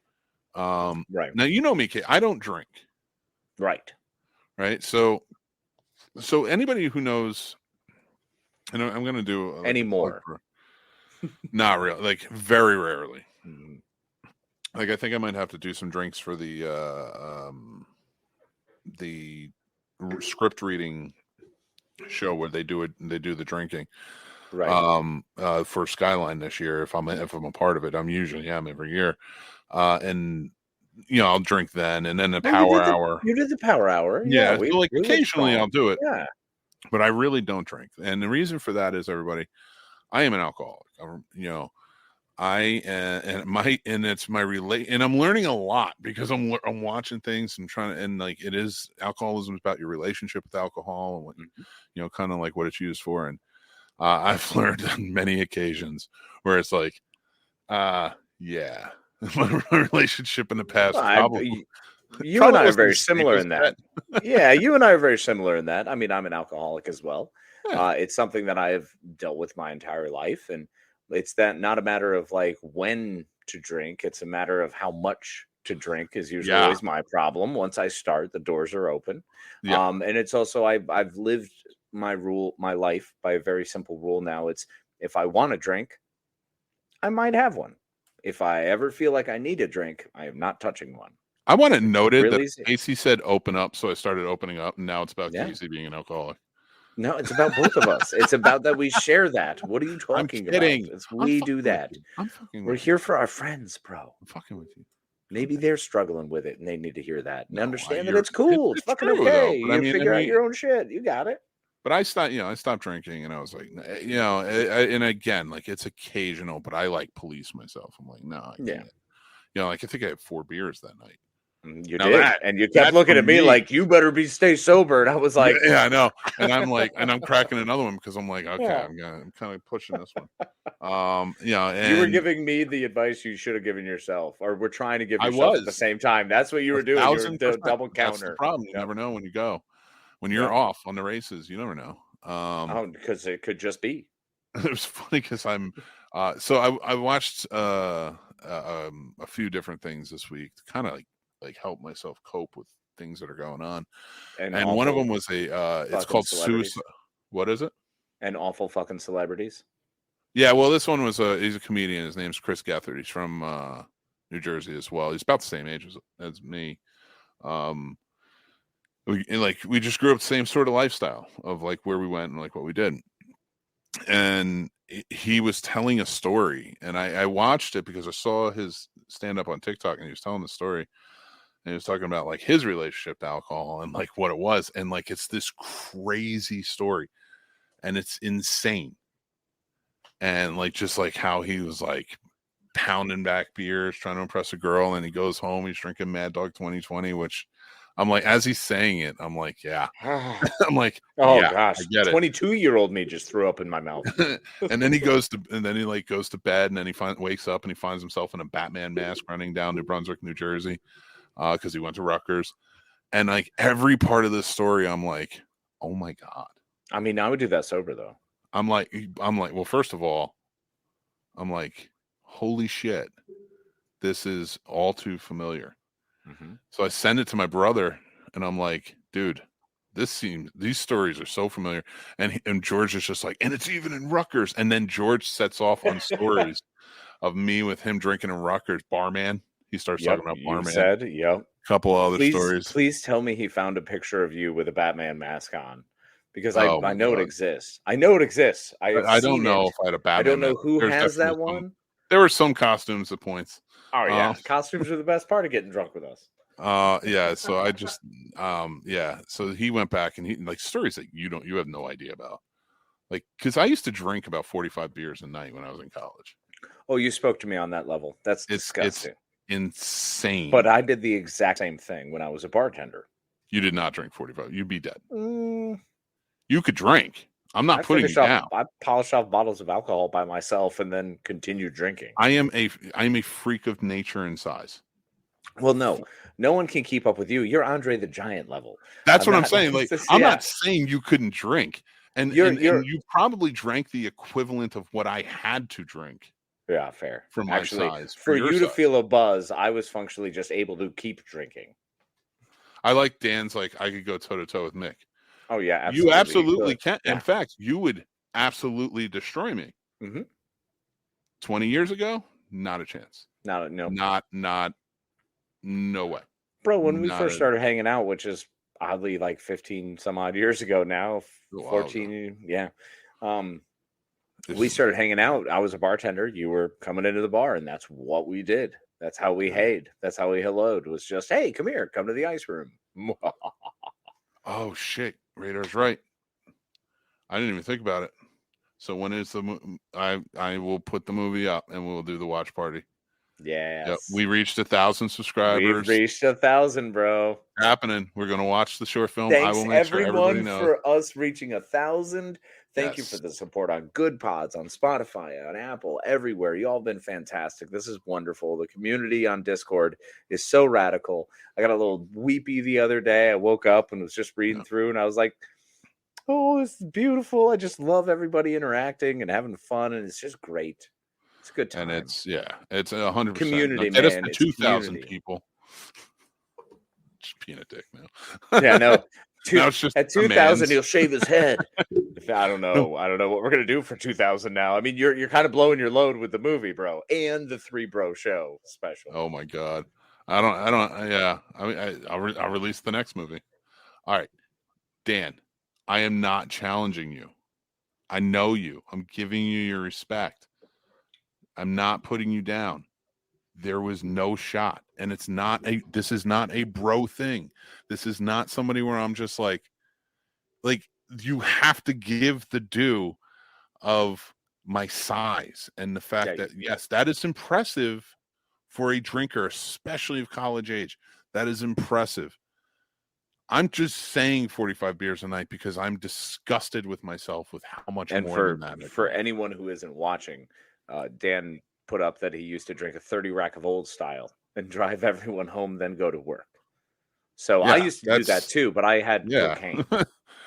[SPEAKER 3] Right.
[SPEAKER 2] Now you know me, Kate. I don't drink.
[SPEAKER 3] Right.
[SPEAKER 2] So anybody who knows, and I'm going to do
[SPEAKER 3] anymore.
[SPEAKER 2] Not really, like very rarely.
[SPEAKER 3] Mhm.
[SPEAKER 2] Like I think I might have to do some drinks for the script reading show where they do the drinking.
[SPEAKER 3] Right.
[SPEAKER 2] For Skyline this year, if I'm a part of it, I'm usually every year. And I'll drink then, and then the power hour.
[SPEAKER 3] You did the power hour.
[SPEAKER 2] Yeah.
[SPEAKER 3] We,
[SPEAKER 2] so like occasionally I'll do it.
[SPEAKER 3] Yeah.
[SPEAKER 2] But I really don't drink. And the reason for that is, everybody, I am an alcoholic. It's my and I'm learning a lot because I'm watching things and trying to, and like it is, alcoholism is about your relationship with alcohol and what, kind of like what it's used for. And I've learned on many occasions where it's like, my relationship in the past probably.
[SPEAKER 3] You and I are very similar in that. Yeah, you and I are very similar in that. I mean, I'm an alcoholic as well.
[SPEAKER 2] Yeah.
[SPEAKER 3] It's something that I have dealt with my entire life, and it's not a matter of like when to drink. It's a matter of how much to drink is usually always my problem. Once I start, the doors are open.
[SPEAKER 2] Yeah.
[SPEAKER 3] And it's also I've lived my life by a very simple rule now. It's if I want to drink, I might have one. If I ever feel like I need a drink, I am not touching one.
[SPEAKER 2] I want it noted
[SPEAKER 3] really
[SPEAKER 2] that Casey said open up, so I started opening up, and now it's about Casey being an alcoholic.
[SPEAKER 3] No, it's about both of us. It's about that we share that. What are you talking about? We do that. We're here for our friends, bro.
[SPEAKER 2] I'm fucking with you.
[SPEAKER 3] Maybe they're struggling with it, and they need to hear that and understand that it's cool. It's fucking
[SPEAKER 2] true,
[SPEAKER 3] okay.
[SPEAKER 2] Though,
[SPEAKER 3] You figure out your own shit. You got it.
[SPEAKER 2] But I stopped drinking, and I was like, and again, like it's occasional, but I like police myself. I'm like, no, I can't. Like I think I had 4 beers that night.
[SPEAKER 3] You did, and you kept looking at me like, you better stay sober. And I was like,
[SPEAKER 2] yeah, I know. And I'm like, and I'm cracking another one because I'm like, okay, I'm kind of pushing this one. And
[SPEAKER 3] you were giving me the advice you should have given yourself, or we're trying to give yourself at the same time. That's what you were doing. You were double counter.
[SPEAKER 2] That's the problem. You never know when you go. When you're off on the races, you never know.
[SPEAKER 3] Because it could just be.
[SPEAKER 2] It was funny because I'm so I watched a few different things this week to kind of like help myself cope with things that are going on. And one of them was it's called Suicide. What is it?
[SPEAKER 3] And awful fucking celebrities.
[SPEAKER 2] Yeah, well, this one was he's a comedian. His name's Chris Gethard. He's from New Jersey as well. He's about the same age as me. We just grew up the same sort of lifestyle of like where we went and like what we did. And he was telling a story, and I watched it because I saw his stand up on TikTok, and he was telling the story, and he was talking about like his relationship to alcohol and like what it was. And like, it's this crazy story, and it's insane. And like, just like how he was like pounding back beers, trying to impress a girl. And he goes home, he's drinking Mad Dog 2020, which I'm like, as he's saying it, I'm like, yeah. I'm like,
[SPEAKER 3] oh gosh,
[SPEAKER 2] I get it.
[SPEAKER 3] 22-year-old me just threw up in my mouth.
[SPEAKER 2] And then he goes to bed, and then he wakes up and he finds himself in a Batman mask running down New Brunswick, New Jersey, because he went to Rutgers. And like every part of this story, I'm like, oh my God.
[SPEAKER 3] I mean, I would do that sober though.
[SPEAKER 2] I'm like, well, first of all, I'm like, holy shit, this is all too familiar.
[SPEAKER 3] Mm-hmm.
[SPEAKER 2] So I send it to my brother, and I'm like, dude, these stories are so familiar. And George is just like, and it's even in Rutgers. And then George sets off on stories of me with him drinking in Rutgers. Barman. He starts talking about Barman.
[SPEAKER 3] Said, yep.
[SPEAKER 2] A couple other stories.
[SPEAKER 3] Please tell me he found a picture of you with a Batman mask on. Because I know it exists. I know it exists.
[SPEAKER 2] I don't know if I had a Batman.
[SPEAKER 3] I don't know who has that one.
[SPEAKER 2] There were some costumes at points.
[SPEAKER 3] Oh yeah, costumes are the best part of getting drunk with us.
[SPEAKER 2] Yeah. So I just, So he went back, and he like stories that you have no idea about, like because I used to drink about 45 beers a night when I was in college.
[SPEAKER 3] Oh, you spoke to me on that level. That's disgusting.
[SPEAKER 2] It's insane.
[SPEAKER 3] But I did the exact same thing when I was a bartender.
[SPEAKER 2] You did not drink 45. You'd be dead. You could drink. I'm not putting you down.
[SPEAKER 3] I polished off bottles of alcohol by myself and then continued drinking.
[SPEAKER 2] I am a freak of nature and size.
[SPEAKER 3] Well, no one can keep up with you. You're Andre the Giant level.
[SPEAKER 2] That's what I'm saying. Like, I'm not saying you couldn't drink. And you probably drank the equivalent of what I had to drink.
[SPEAKER 3] Yeah, fair.
[SPEAKER 2] For my size.
[SPEAKER 3] For you to feel a buzz, I was functionally just able to keep drinking.
[SPEAKER 2] I like Dan's like, I could go toe-to-toe with Mick.
[SPEAKER 3] Oh, yeah, absolutely.
[SPEAKER 2] You absolutely can.
[SPEAKER 3] Yeah.
[SPEAKER 2] In fact, you would absolutely destroy me. 20 years ago, not a chance.
[SPEAKER 3] No.
[SPEAKER 2] No way.
[SPEAKER 3] Bro, when we first started hanging out, which is oddly like 15 some odd years ago now, 14, yeah. We started hanging out. I was a bartender. You were coming into the bar, and that's what we did. That's how we heyed. That's how we helloed. It was just, hey, come here. Come to the ice room.
[SPEAKER 2] Oh, shit. Radar's right. I didn't even think about it. So when is I will put the movie up, and we'll do the watch party.
[SPEAKER 3] Yes.
[SPEAKER 2] Yep. We reached 1,000 subscribers.
[SPEAKER 3] We reached 1,000, bro.
[SPEAKER 2] Happening. We're going to watch the short film.
[SPEAKER 3] Thanks,
[SPEAKER 2] I will make
[SPEAKER 3] everyone,
[SPEAKER 2] sure everybody knows.
[SPEAKER 3] for us reaching 1,000. Thank you for the support on Good Pods, on Spotify, on Apple, everywhere. You all been fantastic. This is wonderful. The community on Discord is so radical. I got a little weepy the other day. I woke up and was just reading through, and I was like, oh, this is beautiful. I just love everybody interacting and having fun, and it's just great. It's a good time.
[SPEAKER 2] And it's 100%
[SPEAKER 3] community,
[SPEAKER 2] man.
[SPEAKER 3] man.
[SPEAKER 2] Get us to 2,000 people. Just being a dick now.
[SPEAKER 3] Yeah, no.
[SPEAKER 2] Now it's just
[SPEAKER 3] at 2,000, he'll shave his head. I don't know what we're gonna do for 2,000 now. I mean, you're kind of blowing your load with the movie, bro, and the 3 Bro Show special.
[SPEAKER 2] Oh my god, I don't. Yeah, I'll release the next movie. All right, Dan, I am not challenging you. I know you. I'm giving you your respect. I'm not putting you down. There was no shot. And this is not a bro thing. This is not somebody where I'm just like you have to give the due of my size and the fact that, yes, that is impressive for a drinker, especially of college age. That is impressive. I'm just saying 45 beers a night because I'm disgusted with myself with how much more than that.
[SPEAKER 3] For anyone who isn't watching, Dan put up that he used to drink a 30 rack of Old Style and drive everyone home, then go to work. So I used to do that too, but I had cocaine.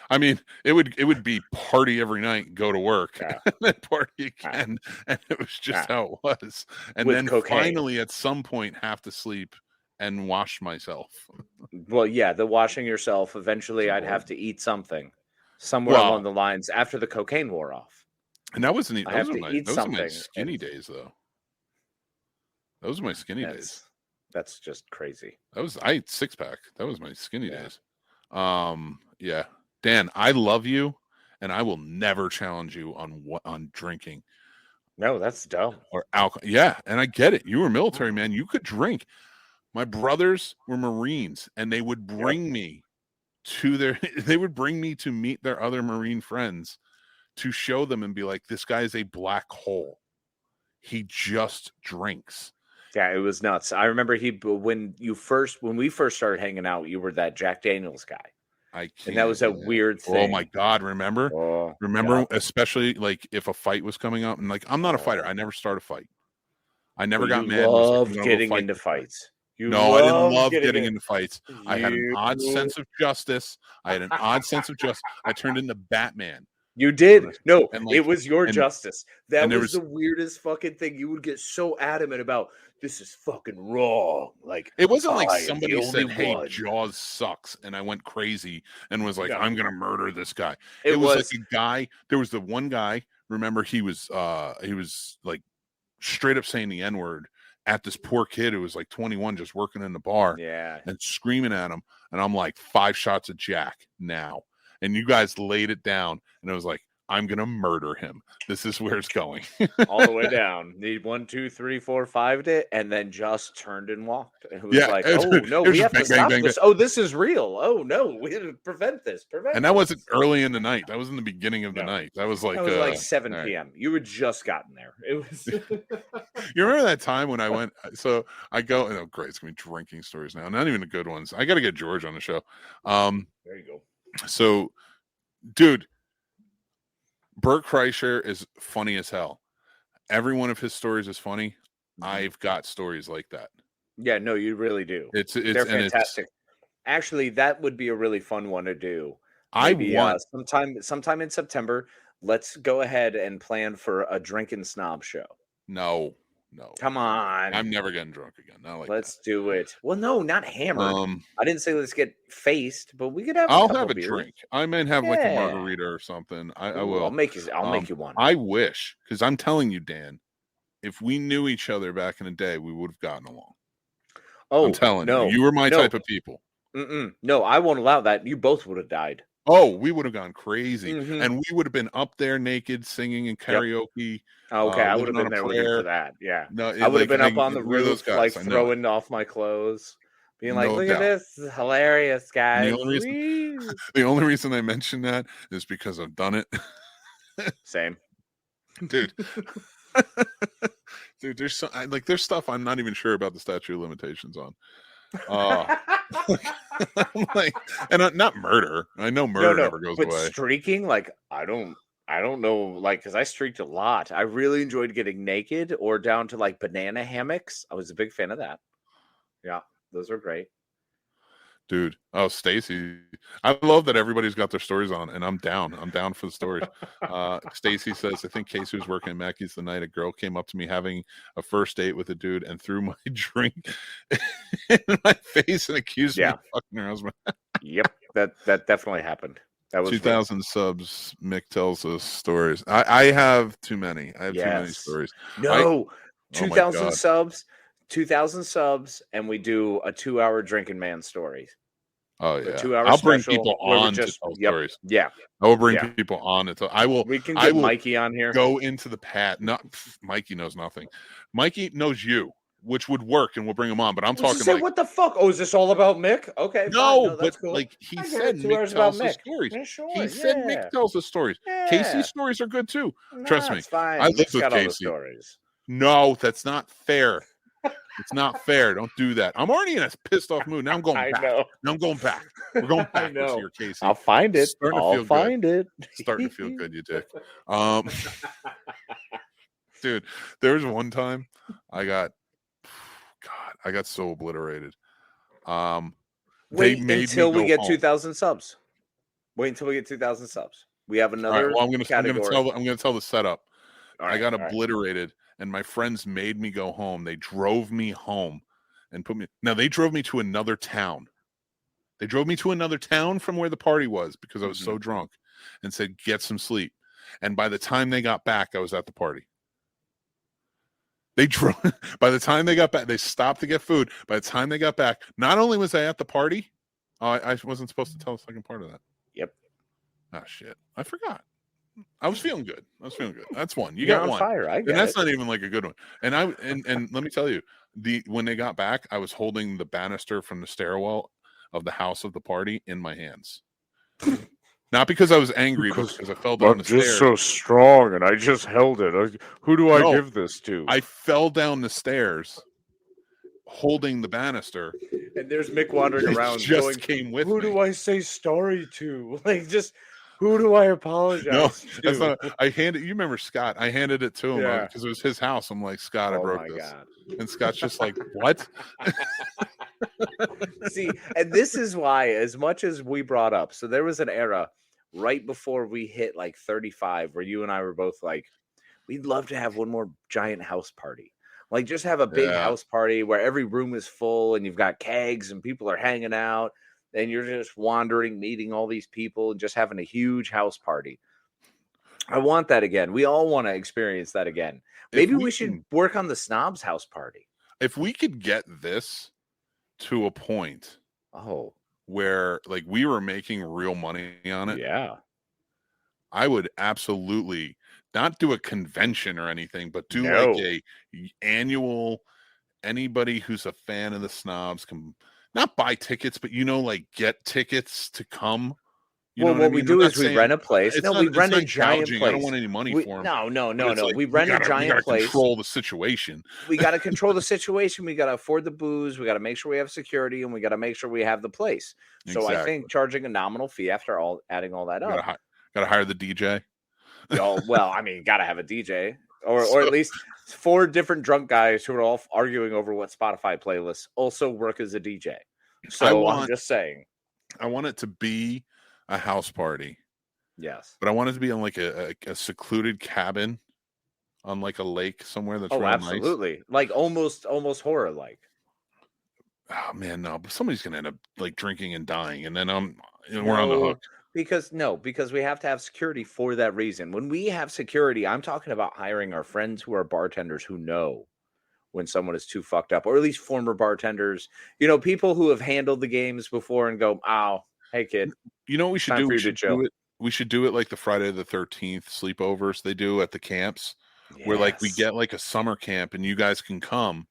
[SPEAKER 2] I mean, it would be party every night, go to work, and then party again, and it was just how it was. And with then cocaine. Finally, at some point, have to sleep and wash myself.
[SPEAKER 3] Well, yeah, the washing yourself. Eventually, I'd have to eat something somewhere along the lines after the cocaine wore off.
[SPEAKER 2] And that wasn't. Those were my
[SPEAKER 3] something.
[SPEAKER 2] Skinny days, though. Those were my skinny days.
[SPEAKER 3] That's just crazy.
[SPEAKER 2] I ate 6-pack. That was my skinny days. Yeah. Dan, I love you, and I will never challenge you on drinking.
[SPEAKER 3] No, that's dumb.
[SPEAKER 2] Or alcohol. Yeah, and I get it. You were military, man. You could drink. My brothers were Marines, and they would bring me they would bring me to meet their other Marine friends to show them and be like, this guy is a black hole. He just drinks.
[SPEAKER 3] Yeah, it was nuts. I remember when we first started hanging out, you were that Jack Daniels guy. And that was a weird thing.
[SPEAKER 2] Oh my God, remember? Especially like if a fight was coming up, and like I'm not a fighter. I never start a fight. I never got mad.
[SPEAKER 3] Loved getting into fights.
[SPEAKER 2] I didn't love getting into fights. I had an odd sense of justice. I turned into Batman.
[SPEAKER 3] You did? No, it was your justice. That was the weirdest fucking thing. You would get so adamant about, this is fucking wrong. Like,
[SPEAKER 2] it wasn't like somebody said, hey, Jaws sucks, and I went crazy and was like, I'm gonna murder this guy. It was like a guy. There was the one guy, remember, he was like straight up saying the N-word at this poor kid who was like 21, just working in the bar, and screaming at him. And I'm like, 5 shots of Jack now. And you guys laid it down, and I was like, I'm gonna murder him. This is where it's going.
[SPEAKER 3] All the way down. Need 1, 2, 3, 4, 5 it, and then just turned and walked. And it was like, oh no, we have to stop this. Oh, this is real. Oh no, we have to prevent this.
[SPEAKER 2] And that wasn't early in the night. That was in the beginning of the night. That was like
[SPEAKER 3] 7 p.m. You had just gotten there. It was.
[SPEAKER 2] You remember that time when I went? So I go. Oh, great! It's gonna be drinking stories now. Not even the good ones. I got to get George on the show.
[SPEAKER 3] There you go.
[SPEAKER 2] So, dude. Bert Kreischer is funny as hell. Every one of his stories is funny. I've got stories like that.
[SPEAKER 3] Yeah, no, you really do. They're fantastic. Actually, that would be a really fun one to do. Maybe
[SPEAKER 2] I want
[SPEAKER 3] sometime in September. Let's go ahead and plan for a drinking snob show.
[SPEAKER 2] no.
[SPEAKER 3] Come on,
[SPEAKER 2] I'm never getting drunk again. Not like
[SPEAKER 3] let's do it. Well, no, not
[SPEAKER 2] that.
[SPEAKER 3] hammered. I didn't say let's get faced, but we could have.
[SPEAKER 2] I'll
[SPEAKER 3] a couple
[SPEAKER 2] have a
[SPEAKER 3] beers.
[SPEAKER 2] drink. I might have like a
[SPEAKER 3] Yeah.
[SPEAKER 2] margarita or something. I
[SPEAKER 3] Ooh,
[SPEAKER 2] will.
[SPEAKER 3] I'll make you one.
[SPEAKER 2] I wish, because I'm telling you, Dan, if we knew each other back in the day, we would have gotten along.
[SPEAKER 3] Oh,
[SPEAKER 2] I'm telling
[SPEAKER 3] no,
[SPEAKER 2] you were my
[SPEAKER 3] no.
[SPEAKER 2] type of people.
[SPEAKER 3] No, I won't allow that. You both would have died.
[SPEAKER 2] Oh, we would have gone crazy,
[SPEAKER 3] Mhm.
[SPEAKER 2] and we would have been up there naked singing in karaoke.
[SPEAKER 3] Okay, I would have
[SPEAKER 2] living on
[SPEAKER 3] been
[SPEAKER 2] a
[SPEAKER 3] there with you
[SPEAKER 2] prayer.
[SPEAKER 3] for that. Yeah,
[SPEAKER 2] No,
[SPEAKER 3] I would have been up on the
[SPEAKER 2] we're those
[SPEAKER 3] roof,
[SPEAKER 2] guys,
[SPEAKER 3] like
[SPEAKER 2] I know it.
[SPEAKER 3] throwing off my clothes, being like,
[SPEAKER 2] No
[SPEAKER 3] "Look
[SPEAKER 2] doubt.
[SPEAKER 3] at this, this is hilarious, guys."
[SPEAKER 2] The only reason I mention that is because I've done it.
[SPEAKER 3] Same.
[SPEAKER 2] Dude. Dude, there's there's stuff I'm not even sure about the statute of limitations on. And not murder. I know murder never goes
[SPEAKER 3] but
[SPEAKER 2] away.
[SPEAKER 3] streaking, like I don't know, like because I streaked a lot. I really enjoyed getting naked or down to like banana hammocks. I was a big fan of that. Yeah, those are great.
[SPEAKER 2] Dude, Stacy, I love that everybody's got their stories on, and I'm down for the stories. Stacy says, I think Casey was working at Mackey's the night a girl came up to me having a first date with a dude and threw my drink in my face and accused me of fucking her husband.
[SPEAKER 3] Yep, that definitely happened. That was
[SPEAKER 2] 2,000 subs. Mick tells us stories. I have too many. I have too many stories.
[SPEAKER 3] No, 2,000
[SPEAKER 2] God.
[SPEAKER 3] subs. 2,000 subs, and we do a 2-hour drinking man story.
[SPEAKER 2] Oh yeah,
[SPEAKER 3] 2-hour
[SPEAKER 2] I'll bring
[SPEAKER 3] special
[SPEAKER 2] people
[SPEAKER 3] where we
[SPEAKER 2] on
[SPEAKER 3] just-
[SPEAKER 2] to tell
[SPEAKER 3] yep,
[SPEAKER 2] stories.
[SPEAKER 3] Yeah,
[SPEAKER 2] I will bring people on to tell. I will.
[SPEAKER 3] we can
[SPEAKER 2] I
[SPEAKER 3] get
[SPEAKER 2] will
[SPEAKER 3] Mikey on here.
[SPEAKER 2] Go into the past. Not Mikey knows nothing. Mikey knows you, which would work, and we'll bring him on. But I'm talking
[SPEAKER 3] Say,
[SPEAKER 2] like,
[SPEAKER 3] what the fuck? Oh, is this all about Mick? Okay,
[SPEAKER 2] no,
[SPEAKER 3] fine. That's
[SPEAKER 2] but
[SPEAKER 3] cool.
[SPEAKER 2] like he
[SPEAKER 3] I get
[SPEAKER 2] said,
[SPEAKER 3] it. 2
[SPEAKER 2] Mick
[SPEAKER 3] hours
[SPEAKER 2] tells
[SPEAKER 3] about
[SPEAKER 2] us
[SPEAKER 3] Mick.
[SPEAKER 2] stories.
[SPEAKER 3] Yeah, sure,
[SPEAKER 2] He said Mick tells us stories. Casey's stories are good too. Trust me.
[SPEAKER 3] It's fine.
[SPEAKER 2] I lived
[SPEAKER 3] Mick's
[SPEAKER 2] with
[SPEAKER 3] got all the
[SPEAKER 2] Casey.
[SPEAKER 3] stories.
[SPEAKER 2] No, that's not fair. It's not fair. Don't do that. I'm already in a pissed off mood. Now I'm going
[SPEAKER 3] I
[SPEAKER 2] back.
[SPEAKER 3] know.
[SPEAKER 2] Now I'm going back. We're going
[SPEAKER 3] I
[SPEAKER 2] backwards
[SPEAKER 3] know.
[SPEAKER 2] here, Casey.
[SPEAKER 3] I'll find it.
[SPEAKER 2] Starting to feel good.
[SPEAKER 3] it.
[SPEAKER 2] Starting to feel good, you dick. Dude, there was one time I got so obliterated.
[SPEAKER 3] Wait
[SPEAKER 2] they made
[SPEAKER 3] until
[SPEAKER 2] me
[SPEAKER 3] we
[SPEAKER 2] go
[SPEAKER 3] get
[SPEAKER 2] home.
[SPEAKER 3] 2,000 subs. Wait until we get 2,000 subs. We have another
[SPEAKER 2] Right, well, I'm
[SPEAKER 3] category.
[SPEAKER 2] gonna tell the setup.
[SPEAKER 3] Right,
[SPEAKER 2] I got obliterated, and my friends made me go home. They drove me home and put me. Now they drove me to another town. They drove me to another town from where the party was because I was so drunk, and said, "Get some sleep." And by the time they got back, I was at the party. They drove. By the time they got back, they stopped to get food. By the time they got back, not only was I at the party, I wasn't supposed to tell the second part of that.
[SPEAKER 3] Yep.
[SPEAKER 2] Oh shit! I forgot. I was feeling good. That's one. You
[SPEAKER 3] You're
[SPEAKER 2] got
[SPEAKER 3] on
[SPEAKER 2] one.
[SPEAKER 3] fire. I get
[SPEAKER 2] And that's
[SPEAKER 3] it.
[SPEAKER 2] not even like a good one. And and let me tell you, when they got back, I was holding the banister from the stairwell of the house of the party in my hands. Not because I was angry, but because I fell down the stairs.
[SPEAKER 3] I'm just so strong, and I just held it. Who do I give this to?
[SPEAKER 2] I fell down the stairs holding the banister.
[SPEAKER 3] And there's Mick wandering around
[SPEAKER 2] just
[SPEAKER 3] going,
[SPEAKER 2] came with
[SPEAKER 3] who
[SPEAKER 2] me.
[SPEAKER 3] do I say sorry to? Like, just who do I apologize
[SPEAKER 2] No,
[SPEAKER 3] to?
[SPEAKER 2] that's not. I handed. You remember Scott? I handed it to him
[SPEAKER 3] Yeah.
[SPEAKER 2] because it was his house. I'm like, Scott, I broke
[SPEAKER 3] my
[SPEAKER 2] this,
[SPEAKER 3] God.
[SPEAKER 2] and Scott's just like, what?
[SPEAKER 3] See, and this is why, as much as we brought up, so there was an era right before we hit like 35 where you and I were both like, we'd love to have one more giant house party. Like, just have a big house party where every room is full and you've got kegs and people are hanging out and you're just wandering, meeting all these people and just having a huge house party. I want that again. We all want to experience that again. Maybe we should work on the Snobs house party.
[SPEAKER 2] If we could get this to a point where like we were making real money on it, I would absolutely not do a convention or anything, but do like a annual. Anybody who's a fan of the Snobs can not buy tickets, but like get tickets to come. You know
[SPEAKER 3] what we do is we rent a place. No, we rent a giant place.
[SPEAKER 2] I don't want any money for them.
[SPEAKER 3] No.
[SPEAKER 2] Like,
[SPEAKER 3] we rent a giant place.
[SPEAKER 2] Control the situation.
[SPEAKER 3] We got to control the situation. We got to afford the booze. We got to make sure we have security, and we got to make sure we have the place. So I think charging a nominal fee after adding all that up.
[SPEAKER 2] Got to hire the DJ.
[SPEAKER 3] Well, I mean, got to have a DJ, or at least 4 different drunk guys who are all arguing over what Spotify playlists also work as a DJ. So I'm just saying.
[SPEAKER 2] I want it to be a house party,
[SPEAKER 3] Yes.
[SPEAKER 2] but I want it to be on like a secluded cabin on like a lake somewhere that's real
[SPEAKER 3] absolutely.
[SPEAKER 2] nice.
[SPEAKER 3] Like almost horror like.
[SPEAKER 2] Oh man, no, but somebody's gonna end up like drinking and dying, and then we're on the hook.
[SPEAKER 3] Because we have to have security for that reason. When we have security, I'm talking about hiring our friends who are bartenders who know when someone is too fucked up, or at least former bartenders, people who have handled the games before and go, "Oh, hey kid,
[SPEAKER 2] you know what we should
[SPEAKER 3] time
[SPEAKER 2] do?
[SPEAKER 3] for
[SPEAKER 2] We
[SPEAKER 3] you to
[SPEAKER 2] should
[SPEAKER 3] chill."
[SPEAKER 2] do it. We should do it like the Friday the 13th sleepovers they do at the camps, where like we
[SPEAKER 3] Yes.
[SPEAKER 2] get like a summer camp and you guys can come,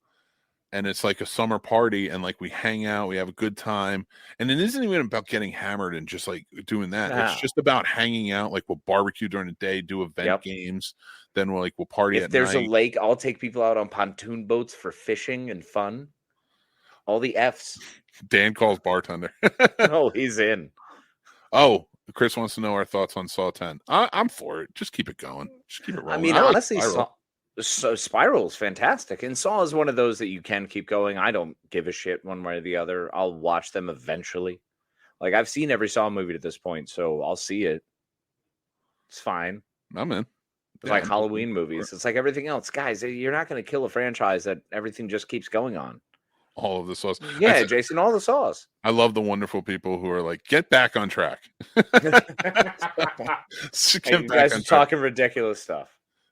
[SPEAKER 2] and it's like a summer party, and like we hang out, we have a good time, and it isn't even about getting hammered and just like doing that.
[SPEAKER 3] No.
[SPEAKER 2] It's just about hanging out. Like we'll barbecue during the day, do event games, then we'll party.
[SPEAKER 3] If there's
[SPEAKER 2] night.
[SPEAKER 3] a lake, I'll take people out on pontoon boats for fishing and fun. All the F's.
[SPEAKER 2] Dan calls bartender.
[SPEAKER 3] Oh, he's in.
[SPEAKER 2] Oh, Chris wants to know our thoughts on Saw 10. I'm for it. Just keep it going. Just keep it rolling.
[SPEAKER 3] I mean, honestly, Spiral is fantastic, and Saw is one of those that you can keep going. I don't give a shit one way or the other. I'll watch them eventually. Like, I've seen every Saw movie at this point, so I'll see it. It's fine.
[SPEAKER 2] I'm in.
[SPEAKER 3] It's like Halloween movies. It's like everything else. Guys, you're not going to kill a franchise that everything just keeps going on.
[SPEAKER 2] All of the Saws.
[SPEAKER 3] Yeah, Jason, all the Saws.
[SPEAKER 2] I love the wonderful people who are like, get back on track.
[SPEAKER 3] You guys are talking ridiculous stuff.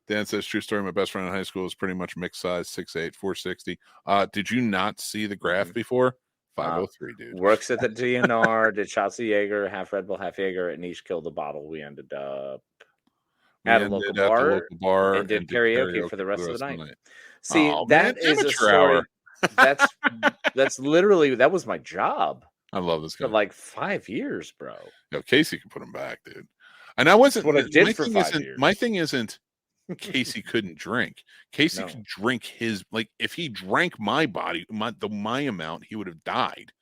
[SPEAKER 2] Dan says, true story. My best friend in high school was pretty much mixed size, 6'8", 460. Did you not see the graph before? 503, dude.
[SPEAKER 3] Works at the DNR, did shots of Jaeger, half Red Bull, half Jaeger, and each killed a bottle. We ended up at a local bar and did karaoke for the rest of the night. See, that is a story. That's literally, that was my job.
[SPEAKER 2] I love this guy.
[SPEAKER 3] For like 5 years, bro.
[SPEAKER 2] No, Casey can put him back, dude. And I wasn't.
[SPEAKER 3] That's what I did for 5 years.
[SPEAKER 2] My thing isn't Casey couldn't drink. Casey could drink his, like, if he drank my body, my amount, he would have died.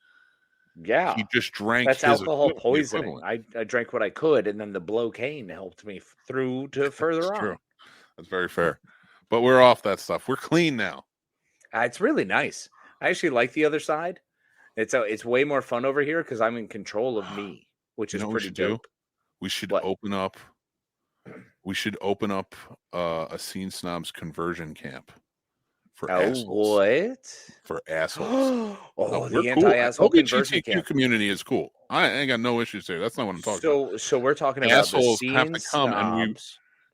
[SPEAKER 3] Yeah.
[SPEAKER 2] He just drank.
[SPEAKER 3] That's alcohol poisoning. I drank what I could, and then the Blocaine helped me through to further on.
[SPEAKER 2] True. That's very fair. But we're off that stuff. We're clean now.
[SPEAKER 3] It's really nice. I actually like the other side. It's way more fun over here because I'm in control of me, which is pretty dope.
[SPEAKER 2] We should open up. We should open up a Scene Snobs conversion camp for assholes.
[SPEAKER 3] What?
[SPEAKER 2] For assholes.
[SPEAKER 3] The anti-asshole conversion camp
[SPEAKER 2] community is cool. I ain't got no issues there. That's not what I'm talking about.
[SPEAKER 3] So we're talking about
[SPEAKER 2] assholes
[SPEAKER 3] the
[SPEAKER 2] have to come
[SPEAKER 3] Snobs.
[SPEAKER 2] and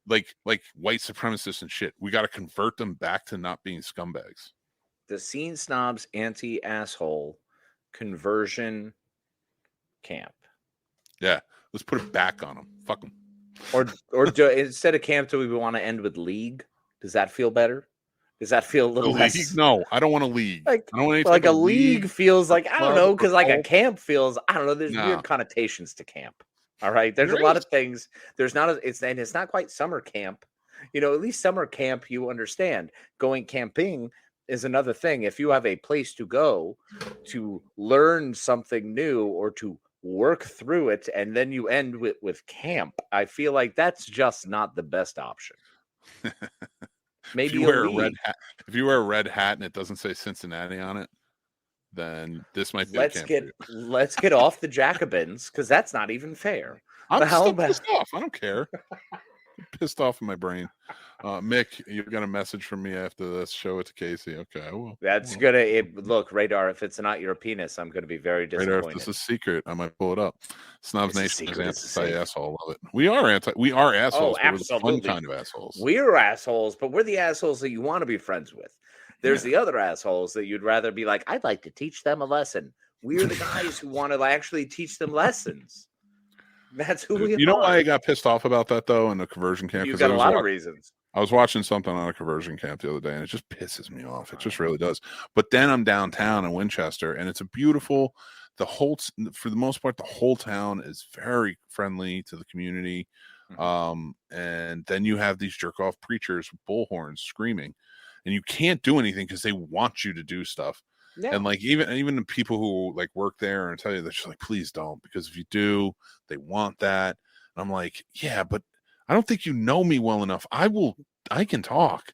[SPEAKER 2] we like white supremacists and shit. We got to convert them back to not being scumbags.
[SPEAKER 3] The Scene Snobs anti-asshole conversion camp.
[SPEAKER 2] Yeah, let's put it back on them. Fuck them.
[SPEAKER 3] Or instead of camp, do we want to end with league? Does that feel better? Does that feel a little less?
[SPEAKER 2] No, I don't want a league.
[SPEAKER 3] Like,
[SPEAKER 2] I don't want
[SPEAKER 3] like a league feels like, I don't know, because like a camp feels, I don't know, there's weird connotations to camp. All right. There's a lot of things. There's not it's not quite summer camp. At least summer camp, you understand. Going camping is another thing. If you have a place to go to learn something new or to work through it, and then you end with camp, I feel like that's just not the best option. Maybe
[SPEAKER 2] if you wear a red hat, and it doesn't say Cincinnati on it, then this might be
[SPEAKER 3] let's get off the Jacobins, because that's not even fair.
[SPEAKER 2] I'm still pissed off. I don't care. I'm pissed off in my brain. Mick, you got a message from me after this. Show it to Casey. Okay, well,
[SPEAKER 3] that's gonna look, Radar. If it's not your penis, I'm gonna be very disappointed.
[SPEAKER 2] Radar, if this is a secret, I might pull it up. Snobs Nation is anti-asshole. Love it. We are assholes.
[SPEAKER 3] Oh, absolutely.
[SPEAKER 2] We're the fun kind of assholes.
[SPEAKER 3] We're assholes, but we're the assholes that you want to be friends with. There's the other assholes that you'd rather be like, I'd like to teach them a lesson. We're the guys who want to actually teach them lessons. That's who we are.
[SPEAKER 2] You know why I got pissed off about that, though, in the conversion camp?
[SPEAKER 3] You've got a lot of reasons.
[SPEAKER 2] I was watching something on a conversion camp the other day, and it just pisses me off. It just really does. But then I'm downtown in Winchester, and it's a beautiful, for the most part, the whole town is very friendly to the community. And then you have these jerk-off preachers with bullhorns screaming, and you can't do anything because they want you to do stuff. Yeah. And like even the people who like work there and tell you, they're just like, please don't, because if you do, they want that. And I'm like, yeah, but I don't think you know me well enough. I can talk.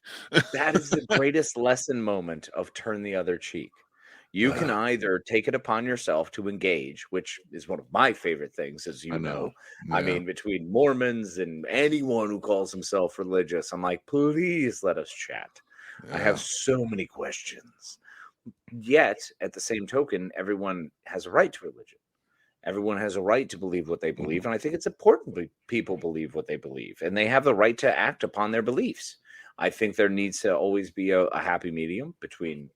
[SPEAKER 3] That is the greatest lesson moment of turn the other cheek. You can either take it upon yourself to engage, which is one of my favorite things, as you know. I
[SPEAKER 2] Yeah.
[SPEAKER 3] mean, between Mormons and anyone who calls himself religious, I'm like, please let us chat. I have so many questions. Yet, at the same token, everyone has a right to religion. Everyone has a right to believe what they believe. And I think it's important that people believe what they believe. And they have the right to act upon their beliefs. I think there needs to always be a happy medium between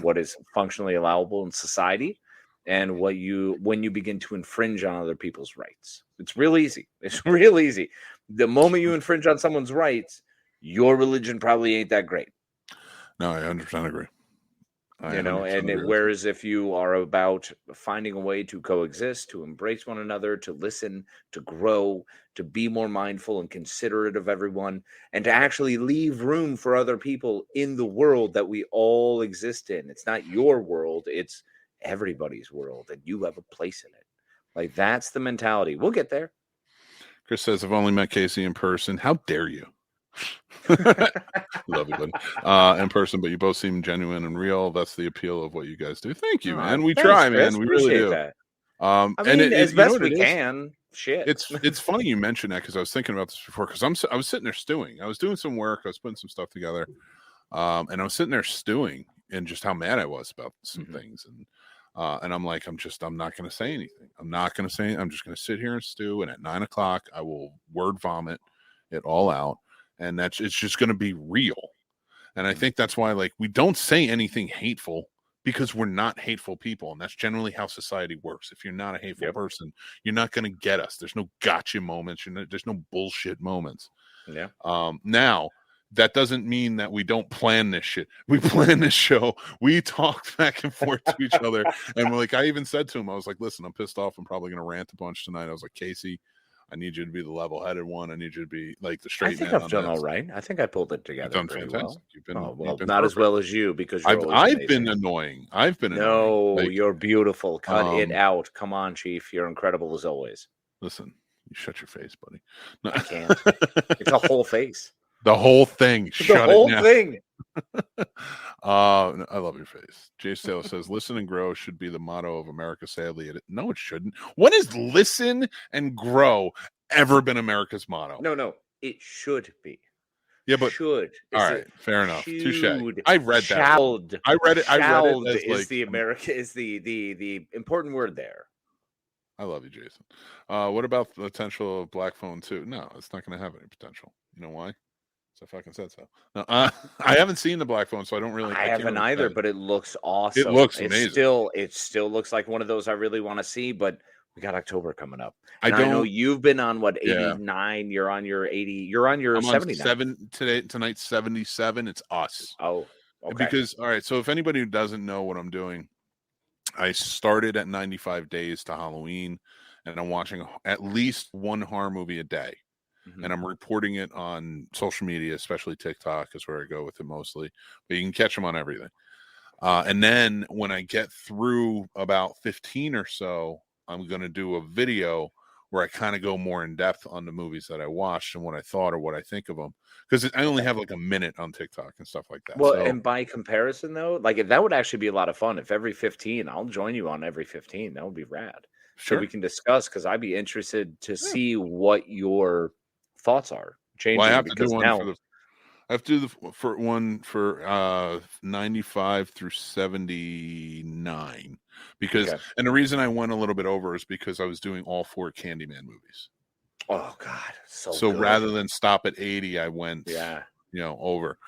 [SPEAKER 3] what is functionally allowable in society and when you begin to infringe on other people's rights. It's real easy. It's real easy. The moment you infringe on someone's rights, your religion probably ain't that great.
[SPEAKER 2] No, I 100% agree.
[SPEAKER 3] Whereas if you are about finding a way to coexist, to embrace one another, to listen, to grow, to be more mindful and considerate of everyone, and to actually leave room for other people in the world that we all exist in. It's not your world, it's everybody's world, and you have a place in it. Like, that's the mentality. We'll get there.
[SPEAKER 2] Chris says, I've only met Casey in person. How dare you? Love you, buddy. In person, but you both seem genuine and real. That's the appeal of what you guys do. Thank you, man. We try, man. We really do.
[SPEAKER 3] That. I mean, as best we can. Shit.
[SPEAKER 2] It's funny you mentioned that, because I was thinking about this before, because I was sitting there stewing. I was doing some work. I was putting some stuff together, and I was sitting there stewing and just how mad I was about some things, and I'm like, I'm not going to say anything. I'm not going to say. I'm just going to sit here and stew, and at 9 o'clock I will word vomit it all out. And it's just going to be real. And I think that's why, like, we don't say anything hateful, because we're not hateful people. And that's generally how society works. If you're not a hateful person, you're not going to get us. There's no gotcha moments. There's no bullshit moments.
[SPEAKER 3] Yeah.
[SPEAKER 2] Now, that doesn't mean that we don't plan this shit. We plan this show. We talk back and forth to each other. And we're like, I even said to him, I was like, listen, I'm pissed off. I'm probably going to rant a bunch tonight. I was like, Casey, I need you to be the level-headed one. I need you to be like the straight man.
[SPEAKER 3] I think I've done all right. I think I pulled it together.
[SPEAKER 2] You've done fantastic.
[SPEAKER 3] Well.
[SPEAKER 2] You've been
[SPEAKER 3] not perfect. As well as you, because
[SPEAKER 2] I've been annoying.
[SPEAKER 3] No, like, you're beautiful. Cut it out. Come on, Chief. You're incredible as always.
[SPEAKER 2] Listen, you shut your face, buddy. No.
[SPEAKER 3] I can't. It's a whole face.
[SPEAKER 2] The whole thing.
[SPEAKER 3] Shut the whole thing.
[SPEAKER 2] I love your face. Jay Taylor says, listen and grow should be the motto of America. Sadly, no, it shouldn't. When has listen and grow ever been America's motto?
[SPEAKER 3] No, it should be.
[SPEAKER 2] Yeah, but
[SPEAKER 3] should.
[SPEAKER 2] All right, fair enough. Touche. I read that.
[SPEAKER 3] I read it.
[SPEAKER 2] As
[SPEAKER 3] is the America is the important word there.
[SPEAKER 2] I love you, Jason. What about the potential of Black Phone 2? No, it's not going to have any potential. You know why? I fucking said so. No, I haven't seen the Black Phone, so I don't really.
[SPEAKER 3] I haven't either, but it looks awesome.
[SPEAKER 2] It looks amazing.
[SPEAKER 3] It still looks like one of those I really want to see, but we got October coming up. I know you've been on 89. You're on your 80. You're on your 79.
[SPEAKER 2] Tonight's 77. It's us.
[SPEAKER 3] Oh, okay.
[SPEAKER 2] Because all right. So if anybody who doesn't know what I'm doing, I started at 95 days to Halloween, and I'm watching at least one horror movie a day. And I'm reporting it on social media, especially TikTok is where I go with it mostly. But you can catch them on everything. And then when I get through about 15 or so, I'm going to do a video where I kind of go more in depth on the movies that I watched and what I thought or what I think of them. Because I only have like a minute on TikTok and stuff like that.
[SPEAKER 3] Well, and by comparison, though, like that would actually be a lot of fun. If every 15, I'll join you on every 15. That would be rad.
[SPEAKER 2] Sure.
[SPEAKER 3] So we can discuss, because I'd be interested to see what your thoughts are changing.
[SPEAKER 2] Well, I have to do one I have to do one for 95 through 79 because and the reason I went a little bit over is because I was doing all 4 Candyman movies.
[SPEAKER 3] Oh God, so good.
[SPEAKER 2] Rather than stop at 80, I went over.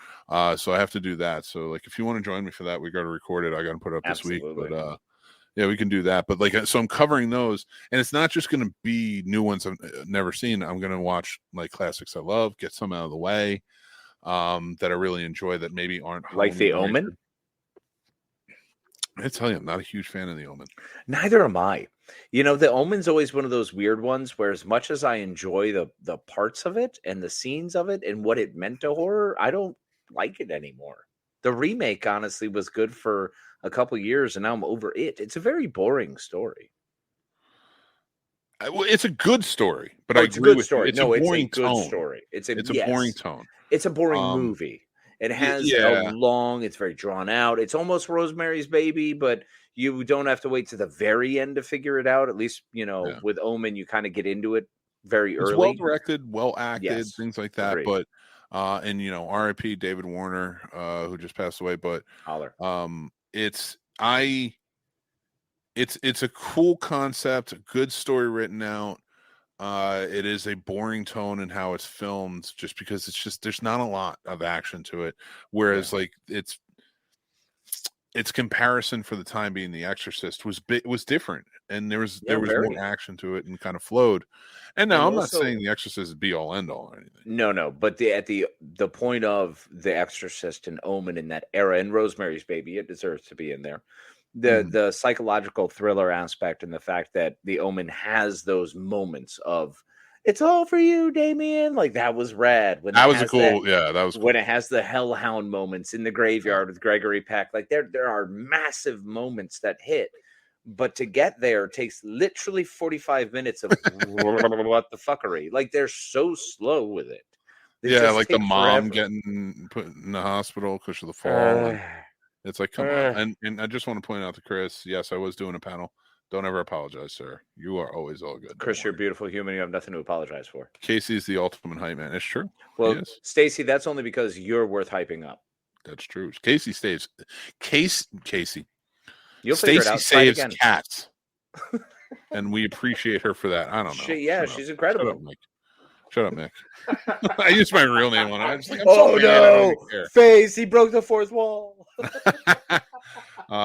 [SPEAKER 2] So I have to do that. So like, if you want to join me for that, we got to record it. I got to put it up this week, but yeah, we can do that. But like, so I'm covering those, and it's not just going to be new ones I've never seen. I'm going to watch like classics I love, get some out of the way that I really enjoy that maybe aren't
[SPEAKER 3] like The Omen.
[SPEAKER 2] I tell you, I'm not a huge fan of The Omen.
[SPEAKER 3] Neither am I. You know, The Omen's always one of those weird ones where, as much as I enjoy the parts of it and the scenes of it and what it meant to horror, I don't like it anymore. The remake, honestly, was good for a couple years, and now I'm over it. It's a very boring story.
[SPEAKER 2] Well, it's a good story, but
[SPEAKER 3] it's a good story. It's a boring tone.
[SPEAKER 2] It's a boring tone.
[SPEAKER 3] It's a boring movie. It has
[SPEAKER 2] Yeah.
[SPEAKER 3] it's very drawn out. It's almost Rosemary's Baby, but you don't have to wait to the very end to figure it out. At least,
[SPEAKER 2] Yeah.
[SPEAKER 3] with Omen, you kind of get into it very
[SPEAKER 2] It's well
[SPEAKER 3] early.
[SPEAKER 2] directed, well acted,
[SPEAKER 3] Yes,
[SPEAKER 2] things like that.
[SPEAKER 3] agreed.
[SPEAKER 2] But and R.I.P. David Warner, who just passed away. But
[SPEAKER 3] Holler.
[SPEAKER 2] it's a cool concept, a good story written out. It is a boring tone in how it's filmed, just because there's not a lot of action to it. Whereas like its comparison for the time being, The Exorcist was different, and there was more action to it and kind of flowed. And now I'm not saying The Exorcist is be all end all or anything.
[SPEAKER 3] No, but the point of The Exorcist and Omen in that era, and Rosemary's Baby, it deserves to be in there. The psychological thriller aspect, and the fact that The Omen has those moments of "it's all for you, Damien," like that was rad. When
[SPEAKER 2] that was that was cool.
[SPEAKER 3] When it has the hellhound moments in the graveyard with Gregory Peck, like there are massive moments that hit. But to get there takes literally 45 minutes of what the fuckery. Like they're so slow with it.
[SPEAKER 2] Like the mom getting put in the hospital because of the fall. It's like, come on. And I just want to point out to Chris, yes, I was doing a panel. Don't ever apologize, sir. You are always all good.
[SPEAKER 3] Chris, you're a beautiful human. You have nothing to apologize for.
[SPEAKER 2] Casey's the ultimate hype man. It's true.
[SPEAKER 3] Well, Stacy, that's only because you're worth hyping up.
[SPEAKER 2] That's true. Casey stays. Casey.
[SPEAKER 3] You'll figure it out.
[SPEAKER 2] Saves cats. And we appreciate her for that. I don't know.
[SPEAKER 3] She's incredible.
[SPEAKER 2] Shut up, Mick. I used my real name on it. I was like,
[SPEAKER 3] Face, he broke the fourth wall.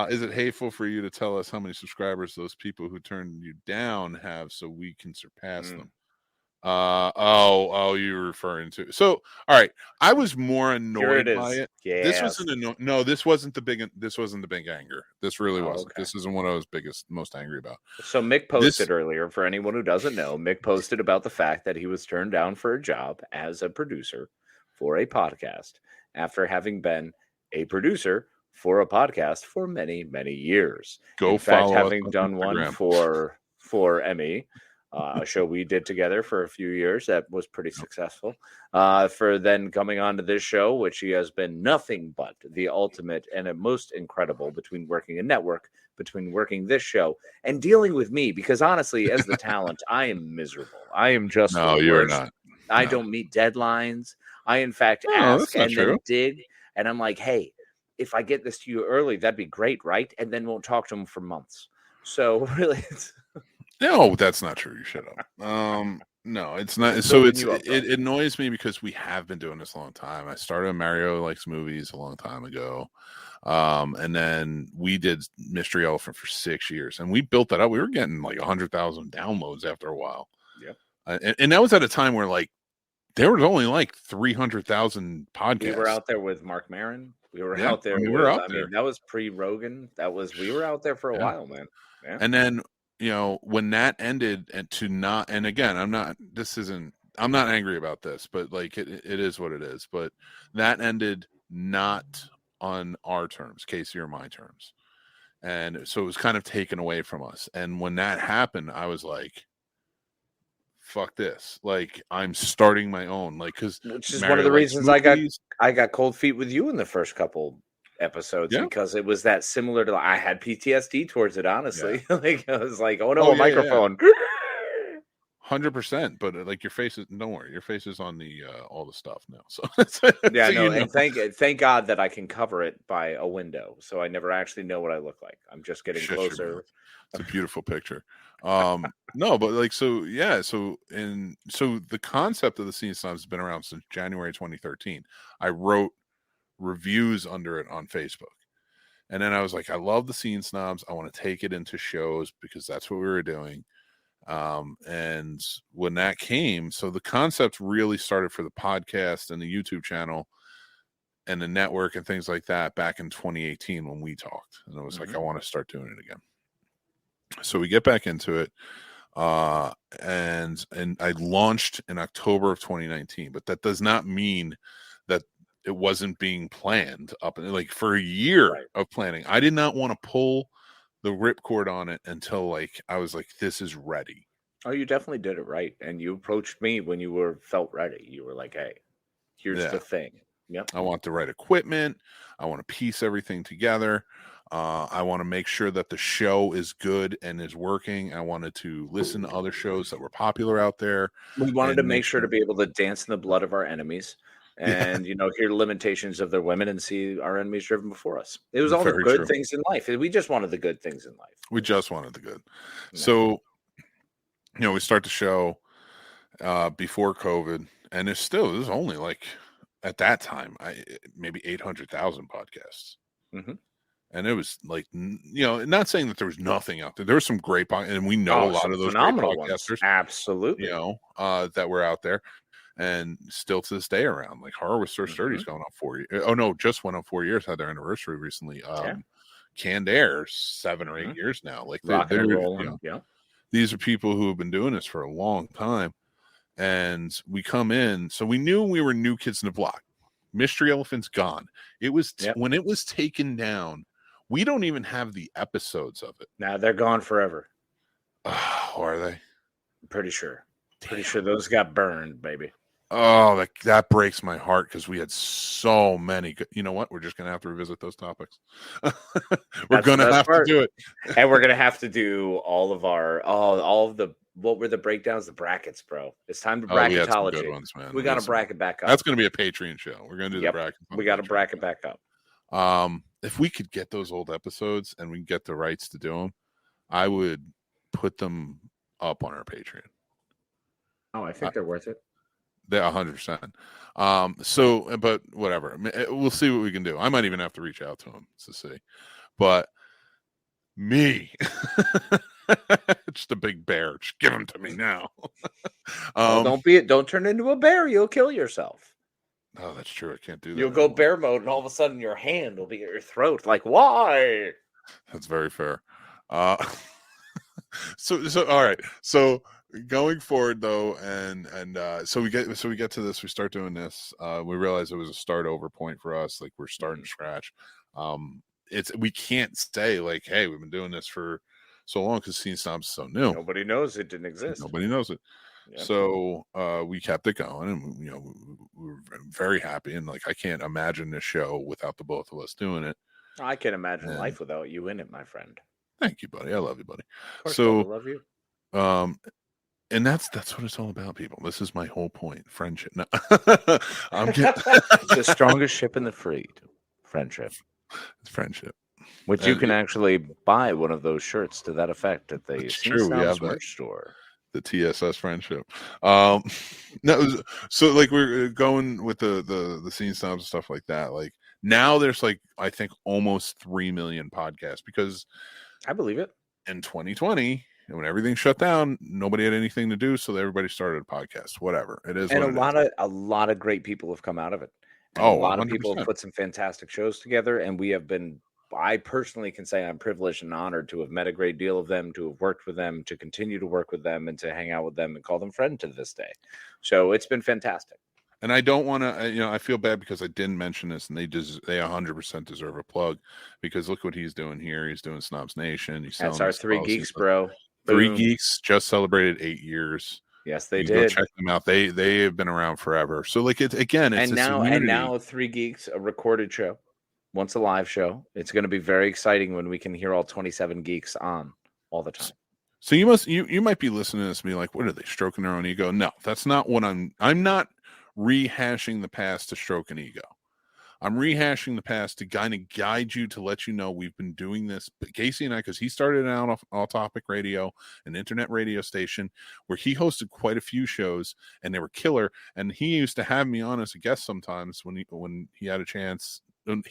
[SPEAKER 2] Is it hateful for you to tell us how many subscribers those people who turned you down have so we can surpass them? You're referring to. So, all right. I was more annoyed by it.
[SPEAKER 3] Yes.
[SPEAKER 2] This wasn't no, this wasn't the big anger. This really wasn't. Okay. This isn't what I was most angry about.
[SPEAKER 3] So Mick posted earlier, for anyone who doesn't know, Mick posted about the fact that he was turned down for a job as a producer for a podcast after having been a producer for a podcast for many, many years. In fact, having done one for Emmy, a show we did together for a few years that was pretty successful. For then coming on to this show, which he has been nothing but the ultimate and a most incredible between working a network, between working this show and dealing with me. Because honestly, as the talent, I am miserable. I am just
[SPEAKER 2] you're not.
[SPEAKER 3] I don't meet deadlines. I in fact ask and then dig, and I'm like, hey, if I get this to you early, that'd be great, right? And then won't talk to him for months. So really,
[SPEAKER 2] no, that's not true. You shut up. No, it's not. So it annoys me because we have been doing this a long time. I started Mario Likes Movies a long time ago. And then we did Mystery Elephant for 6 years, and we built that up. We were getting like 100,000 downloads after a while. Yeah. And that was at a time where like there was only like 300,000 podcasts.
[SPEAKER 3] We were out there with Mark Maron. We were out there. We were out there. That was pre-Rogan. We were out there for a while, man. Yeah.
[SPEAKER 2] And then, when that ended, and again, I'm not angry about this, but like it is what it is. But that ended not on our terms, Casey or my terms. And so it was kind of taken away from us. And when that happened, I was like, fuck this. Like, I'm starting my own, which is
[SPEAKER 3] one of the reasons I got cold feet with you in the first couple episodes, because it was that similar to, I had PTSD towards it, honestly. Like I was like, oh no, a microphone.
[SPEAKER 2] 100%, but like your face is, don't worry, your face is on the all the stuff now. So
[SPEAKER 3] and thank God that I can cover it by a window, so I never actually know what I look like. I'm just getting closer.
[SPEAKER 2] It's a beautiful picture. No, but like so the concept of the Scene Snobs has been around since January 2013. I wrote reviews under it on Facebook, and then I was like, I love the Scene Snobs. I want to take it into shows because that's what we were doing. And when that came, so the concept really started for the podcast and the YouTube channel and the network and things like that back in 2018 when we talked, and I was like, I want to start doing it again. So we get back into it, and I launched in October of 2019, but that does not mean that it wasn't being planned up and like for a year of planning. I did not want to pull the ripcord on it until like I was like, this is ready.
[SPEAKER 3] Oh, you definitely did it right, and you approached me when you felt ready. You were like, hey, here's the thing. Yep.
[SPEAKER 2] I want the right equipment. I want to piece everything together. I want to make sure that the show is good and is working. I wanted to listen to other shows that were popular out there.
[SPEAKER 3] We wanted
[SPEAKER 2] and
[SPEAKER 3] to make sure to be able to dance in the blood of our enemies and, hear limitations of their women and see our enemies driven before us. It was all the
[SPEAKER 2] Very
[SPEAKER 3] good
[SPEAKER 2] true.
[SPEAKER 3] things in life. We just wanted the good things in life.
[SPEAKER 2] We just wanted the good.
[SPEAKER 3] Yeah.
[SPEAKER 2] So, we start the show before COVID, and there's only like at that time, maybe 800,000 podcasts.
[SPEAKER 3] Mm-hmm.
[SPEAKER 2] And it was like, not saying that there was nothing out there. There were some great podcasts, and we know a lot of those
[SPEAKER 3] phenomenal
[SPEAKER 2] great podcasters.
[SPEAKER 3] Ones. Absolutely.
[SPEAKER 2] That were out there and still to this day around. Like Horror with Sir Sturdy's going on 4 years. Oh, no, just went on 4 years, had their anniversary recently. Canned Air, 7 or 8 years now. Like they're rolling. These are people who have been doing this for a long time. And we come in, so we knew we were new kids in the block. Mystery Elephant's gone. It was when it was taken down. We don't even have the episodes of it.
[SPEAKER 3] Now they're gone forever.
[SPEAKER 2] Are they?
[SPEAKER 3] I'm pretty sure. Pretty sure those got burned, baby.
[SPEAKER 2] Oh, that breaks my heart because we had so many. You know what? We're just gonna have to revisit those topics. We're gonna have to do it,
[SPEAKER 3] and we're gonna have to do all of our all of the. What were the breakdowns? The brackets, bro. It's time to bracketology.
[SPEAKER 2] Good ones, man.
[SPEAKER 3] We got to bracket back up.
[SPEAKER 2] That's going to be a Patreon show. We're going to do the bracket.
[SPEAKER 3] We got to bracket back up.
[SPEAKER 2] If we could get those old episodes and we get the rights to do them, I would put them up on our Patreon.
[SPEAKER 3] Oh, I think they're worth it.
[SPEAKER 2] They're 100%. But whatever. We'll see what we can do. I might even have to reach out to them to see. But me. Just a big bear. Just give them to me now.
[SPEAKER 3] Don't turn into a bear. You'll kill yourself.
[SPEAKER 2] Oh, that's true. I can't do that.
[SPEAKER 3] You'll go bear mode, and all of a sudden your hand will be at your throat. Like, why?
[SPEAKER 2] That's very fair. So all right. So going forward though, and so we get to this. We start doing this. We realize it was a start over point for us. Like we're starting to scratch. We can't say like, hey, we've been doing this for so long because Scene Snobs is so new.
[SPEAKER 3] Nobody knows it didn't exist.
[SPEAKER 2] Nobody knows it. Yep. So we kept it going, and we were very happy. And like, I can't imagine this show without the both of us doing it.
[SPEAKER 3] I can't imagine life without you in it, my friend.
[SPEAKER 2] Thank you, buddy. I love you, buddy.
[SPEAKER 3] Of course, I love you.
[SPEAKER 2] And that's what it's all about, people. This is my whole point. Friendship. No.
[SPEAKER 3] It's the strongest ship in the fleet. Friendship.
[SPEAKER 2] It's friendship.
[SPEAKER 3] Which you can actually buy one of those shirts to that effect at the Scene Snobs merch store.
[SPEAKER 2] The TSS friendship. So like we're going with the Scene Snobs and stuff like that. Like now there's like I think almost 3 million podcasts because
[SPEAKER 3] I believe it.
[SPEAKER 2] In 2020, when everything shut down, nobody had anything to do, so everybody started a podcast. Whatever it is,
[SPEAKER 3] and a lot of great people have come out of it. And a lot 100%. Of people have put some fantastic shows together, and we have been. I personally can say I'm privileged and honored to have met a great deal of them, to have worked with them, to continue to work with them, and to hang out with them and call them friend to this day. So it's been fantastic.
[SPEAKER 2] And I don't want to, I feel bad because I didn't mention this, and they 100% deserve a plug because look what he's doing here. He's doing Snobs Nation.
[SPEAKER 3] That's our 3 geeks, bro.
[SPEAKER 2] 3 geeks just celebrated 8 years.
[SPEAKER 3] Yes, they did.
[SPEAKER 2] Go check them out. They have been around forever. So like it's
[SPEAKER 3] now 3 geeks, a recorded show. Once a live show. It's going to be very exciting when we can hear all 27 geeks on all the time.
[SPEAKER 2] So you might be listening to this and be like, what are they stroking their own ego? No, that's not what I'm not rehashing the past to stroke an ego. I'm rehashing the past to kind of guide you to let you know we've been doing this. But Casey and I, because he started out off All Topic Radio, an internet radio station where he hosted quite a few shows and they were killer. And he used to have me on as a guest sometimes when he had a chance. When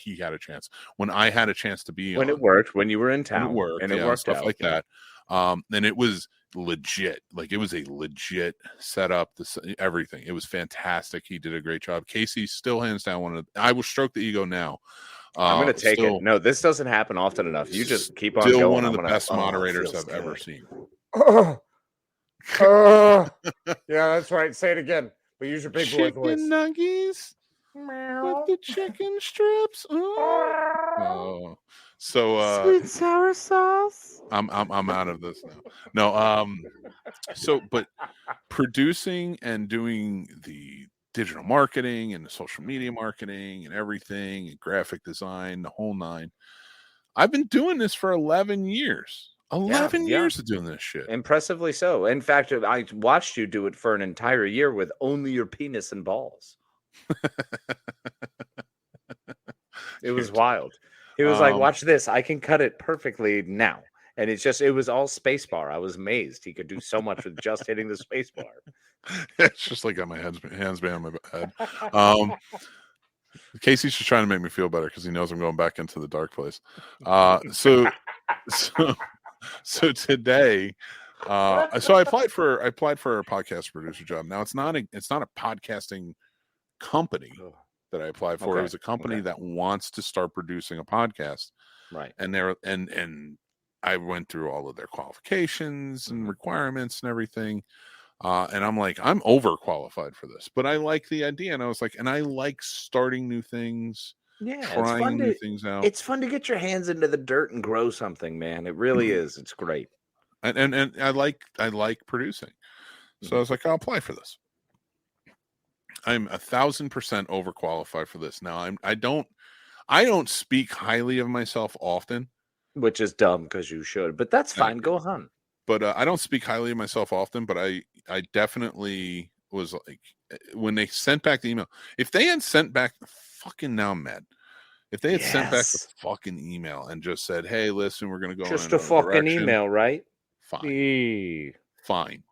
[SPEAKER 2] I had a chance to be
[SPEAKER 3] when
[SPEAKER 2] on.
[SPEAKER 3] It worked, when you were in town,
[SPEAKER 2] it worked,
[SPEAKER 3] and it worked
[SPEAKER 2] stuff
[SPEAKER 3] out,
[SPEAKER 2] like that. And it was legit. Like it was a legit setup. Everything. It was fantastic. He did a great job. Casey still hands down I will stroke the ego now.
[SPEAKER 3] I'm going to take it. No, this doesn't happen often enough. You just keep on
[SPEAKER 2] still
[SPEAKER 3] going.
[SPEAKER 2] One of the best moderators I've ever seen.
[SPEAKER 3] Yeah, that's right. Say it again. But use your big boy voice.
[SPEAKER 2] Chicken nuggets. With the chicken strips. Oh. So
[SPEAKER 3] sweet sour sauce.
[SPEAKER 2] I'm out of this now. No, but producing and doing the digital marketing and the social media marketing and everything and graphic design, the whole nine. I've been doing this for 11 years. 11 years of doing this shit.
[SPEAKER 3] Impressively so. In fact, I watched you do it for an entire year with only your penis and balls. It was wild. He was like, watch this. I can cut it perfectly now. And it was all spacebar. I was amazed. He could do so much with just hitting the spacebar.
[SPEAKER 2] It's just like got my hands behind my head. Casey's just trying to make me feel better because he knows I'm going back into the dark place. So today, so I applied for a podcast producer job. Now it's not a podcasting company that I applied for.
[SPEAKER 3] Okay.
[SPEAKER 2] It was a company that wants to start producing a podcast.
[SPEAKER 3] Right.
[SPEAKER 2] And and I went through all of their qualifications and requirements and everything. And I'm like, I'm overqualified for this, but I like the idea. And I was like, and I like starting new things, trying new things out.
[SPEAKER 3] It's fun to get your hands into the dirt and grow something, man. It really is. It's great.
[SPEAKER 2] And I like producing. So I was like, I'll apply for this. I'm 1,000% overqualified for this. Now I don't speak highly of myself often,
[SPEAKER 3] which is dumb because you should, but that's fine. Go on.
[SPEAKER 2] But I don't speak highly of myself often, but I definitely was like, when they sent back the email, if they had sent back now I'm mad. If they had sent back the fucking email and just said, hey, listen, we're going to go
[SPEAKER 3] just
[SPEAKER 2] in
[SPEAKER 3] a fucking direction, email, right?
[SPEAKER 2] Fine.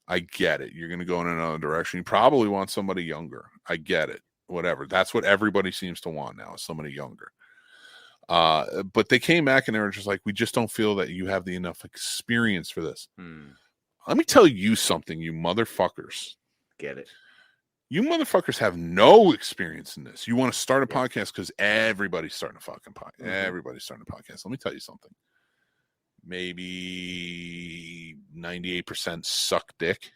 [SPEAKER 2] I get it. You're going to go in another direction. You probably want somebody younger. I get it. Whatever. That's what everybody seems to want now, is somebody younger. But they came back and they were just like, we just don't feel that you have the enough experience for this. Let me tell you something, you motherfuckers.
[SPEAKER 3] Get it.
[SPEAKER 2] You motherfuckers have no experience in this. You want to start a podcast because everybody's starting a fucking podcast. Everybody's starting a podcast. Let me tell you something. Maybe 98% suck dick.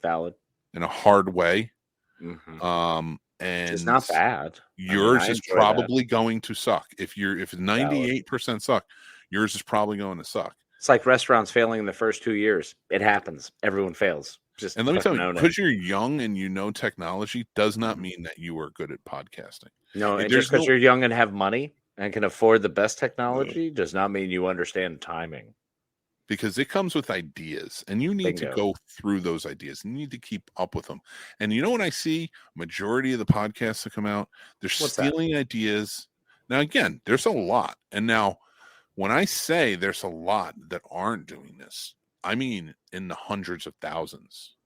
[SPEAKER 3] Valid.
[SPEAKER 2] In a hard way.
[SPEAKER 3] And it's not bad.
[SPEAKER 2] Yours is probably going to suck. If 98% suck, yours is probably going to suck.
[SPEAKER 3] It's like restaurants failing in the first 2 years. It happens. Everyone fails.
[SPEAKER 2] And let me tell you, because you're young and you know technology does not mean that you are good at podcasting.
[SPEAKER 3] No, and just because you're young and have money and can afford the best technology does not mean you understand timing.
[SPEAKER 2] Because it comes with ideas, and you need to go through those ideas. You need to keep up with them. And you know what I see? Majority of the podcasts that come out, they're stealing ideas. Now, again, there's a lot. And now, when I say there's a lot that aren't doing this, I mean in the hundreds of thousands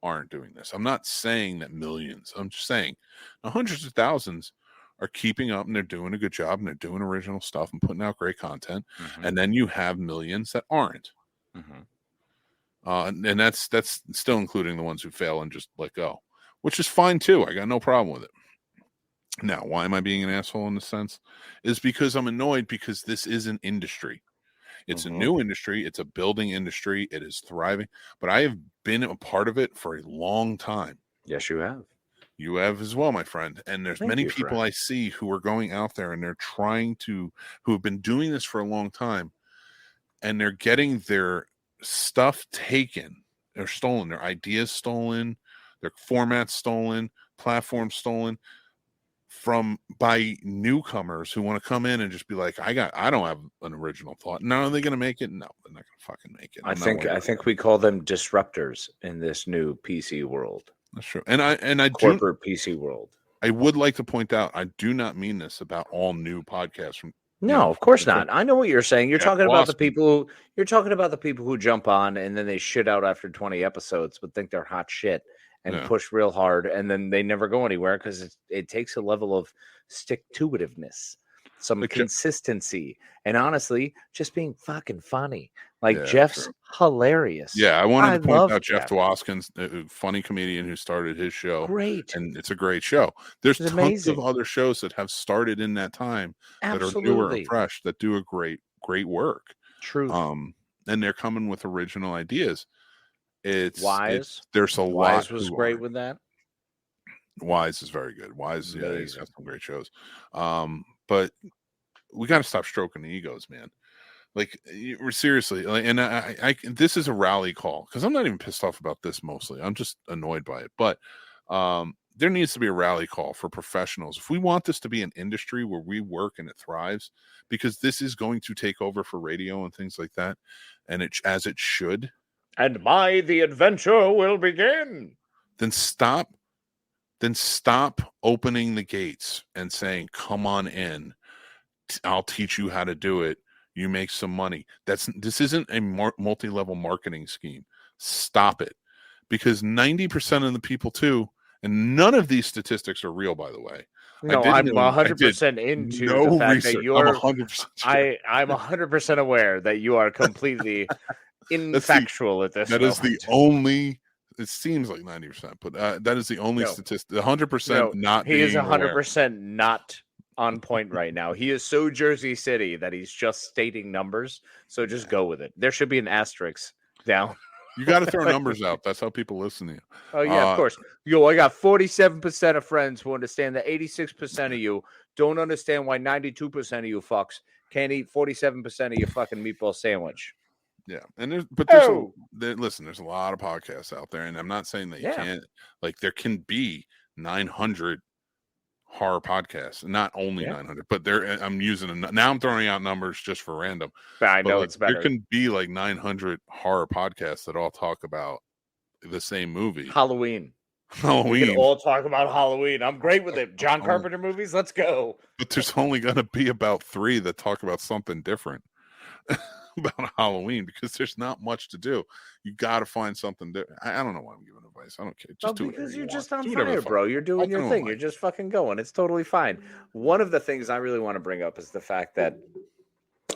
[SPEAKER 2] aren't doing this. I'm not saying that millions. I'm just saying the hundreds of thousands are keeping up, and they're doing a good job, and they're doing original stuff and putting out great content. And then you have millions that aren't. And that's still including the ones who fail and just let go, which is fine too. I got no problem with it. Now, why am I being an asshole in this sense? Is because I'm annoyed because this is an industry. It's a new industry. It's a building industry. It is thriving. But I have been a part of it for a long time.
[SPEAKER 3] Yes, you have.
[SPEAKER 2] You have as well, my friend. And there's many people I see who are going out there and they're who have been doing this for a long time, and they're getting their stuff taken. They're stolen. Their ideas stolen. Their formats stolen. Platforms stolen by newcomers who want to come in and just be like, I don't have an original thought. Now, are they going to make it? No, they're not going to fucking make it.
[SPEAKER 3] I think we call them disruptors in this new PC world.
[SPEAKER 2] That's true. And I
[SPEAKER 3] corporate PC world.
[SPEAKER 2] I would like to point out, I do not mean this about all new podcasts from.
[SPEAKER 3] No, of course not. I know what you're saying. You're talking about the people. You're talking about the people who jump on and then they shit out after 20 episodes, but think they're hot shit and push real hard, and then they never go anywhere because it takes a level of stick-to-itiveness, some consistency, and honestly, just being fucking funny. Like Jeff's hilarious.
[SPEAKER 2] Yeah, I wanted to point out Jeff Dwoskins, a funny comedian who started his show.
[SPEAKER 3] Great.
[SPEAKER 2] And it's a great show. There's tons of other shows that have started in that time that are newer and fresh, that do a great work.
[SPEAKER 3] True.
[SPEAKER 2] And they're coming with original ideas.
[SPEAKER 3] Wise.
[SPEAKER 2] There's a lot.
[SPEAKER 3] Wise was great with that.
[SPEAKER 2] Wise is very good. Wise, he's got some great shows. But we got to stop stroking the egos, man. Like, seriously, and I this is a rally call because I'm not even pissed off about this mostly. I'm just annoyed by it. But there needs to be a rally call for professionals. If we want this to be an industry where we work and it thrives, because this is going to take over for radio and things like that, and as it should.
[SPEAKER 3] And the adventure will begin.
[SPEAKER 2] Then stop opening the gates and saying, come on in. I'll teach you how to do it. You make some money. This isn't a multi-level marketing scheme. Stop it. Because 90% of the people too, and none of these statistics are real, by the way.
[SPEAKER 3] No, I'm 100% into the fact
[SPEAKER 2] research.
[SPEAKER 3] that you're.
[SPEAKER 2] I'm 100% sure.
[SPEAKER 3] I'm 100% aware that you are completely infactual at this.
[SPEAKER 2] That is the only. It seems like 90%, but that is the only statistic. 100% not.
[SPEAKER 3] He is 100% not on point right now. He is so Jersey City that he's just stating numbers. So just go with it. There should be an asterisk down.
[SPEAKER 2] You got to throw numbers out. That's how people listen to you.
[SPEAKER 3] Oh, yeah, of course. I got 47% of friends who understand that 86% of you don't understand why 92% of you fucks can't eat 47% of your fucking meatball sandwich.
[SPEAKER 2] Yeah. And there's a lot of podcasts out there, and I'm not saying that you can't, like, there can be 900 horror podcasts, not only 900, but I'm throwing out numbers just for random.
[SPEAKER 3] I know it's better.
[SPEAKER 2] There can be like 900 horror podcasts that all talk about the same movie.
[SPEAKER 3] Halloween. We can all talk about Halloween. I'm great with it. John Carpenter movies, let's go.
[SPEAKER 2] But there's only going to be about 3 that talk about something different about Halloween, because there's not much to do. You got to find something different. I don't know why I'm giving advice. I don't care. Just do it because you're just on fire, bro. You're doing your thing. You're just fucking going. It's totally fine. One of the things I really want to bring up is the fact that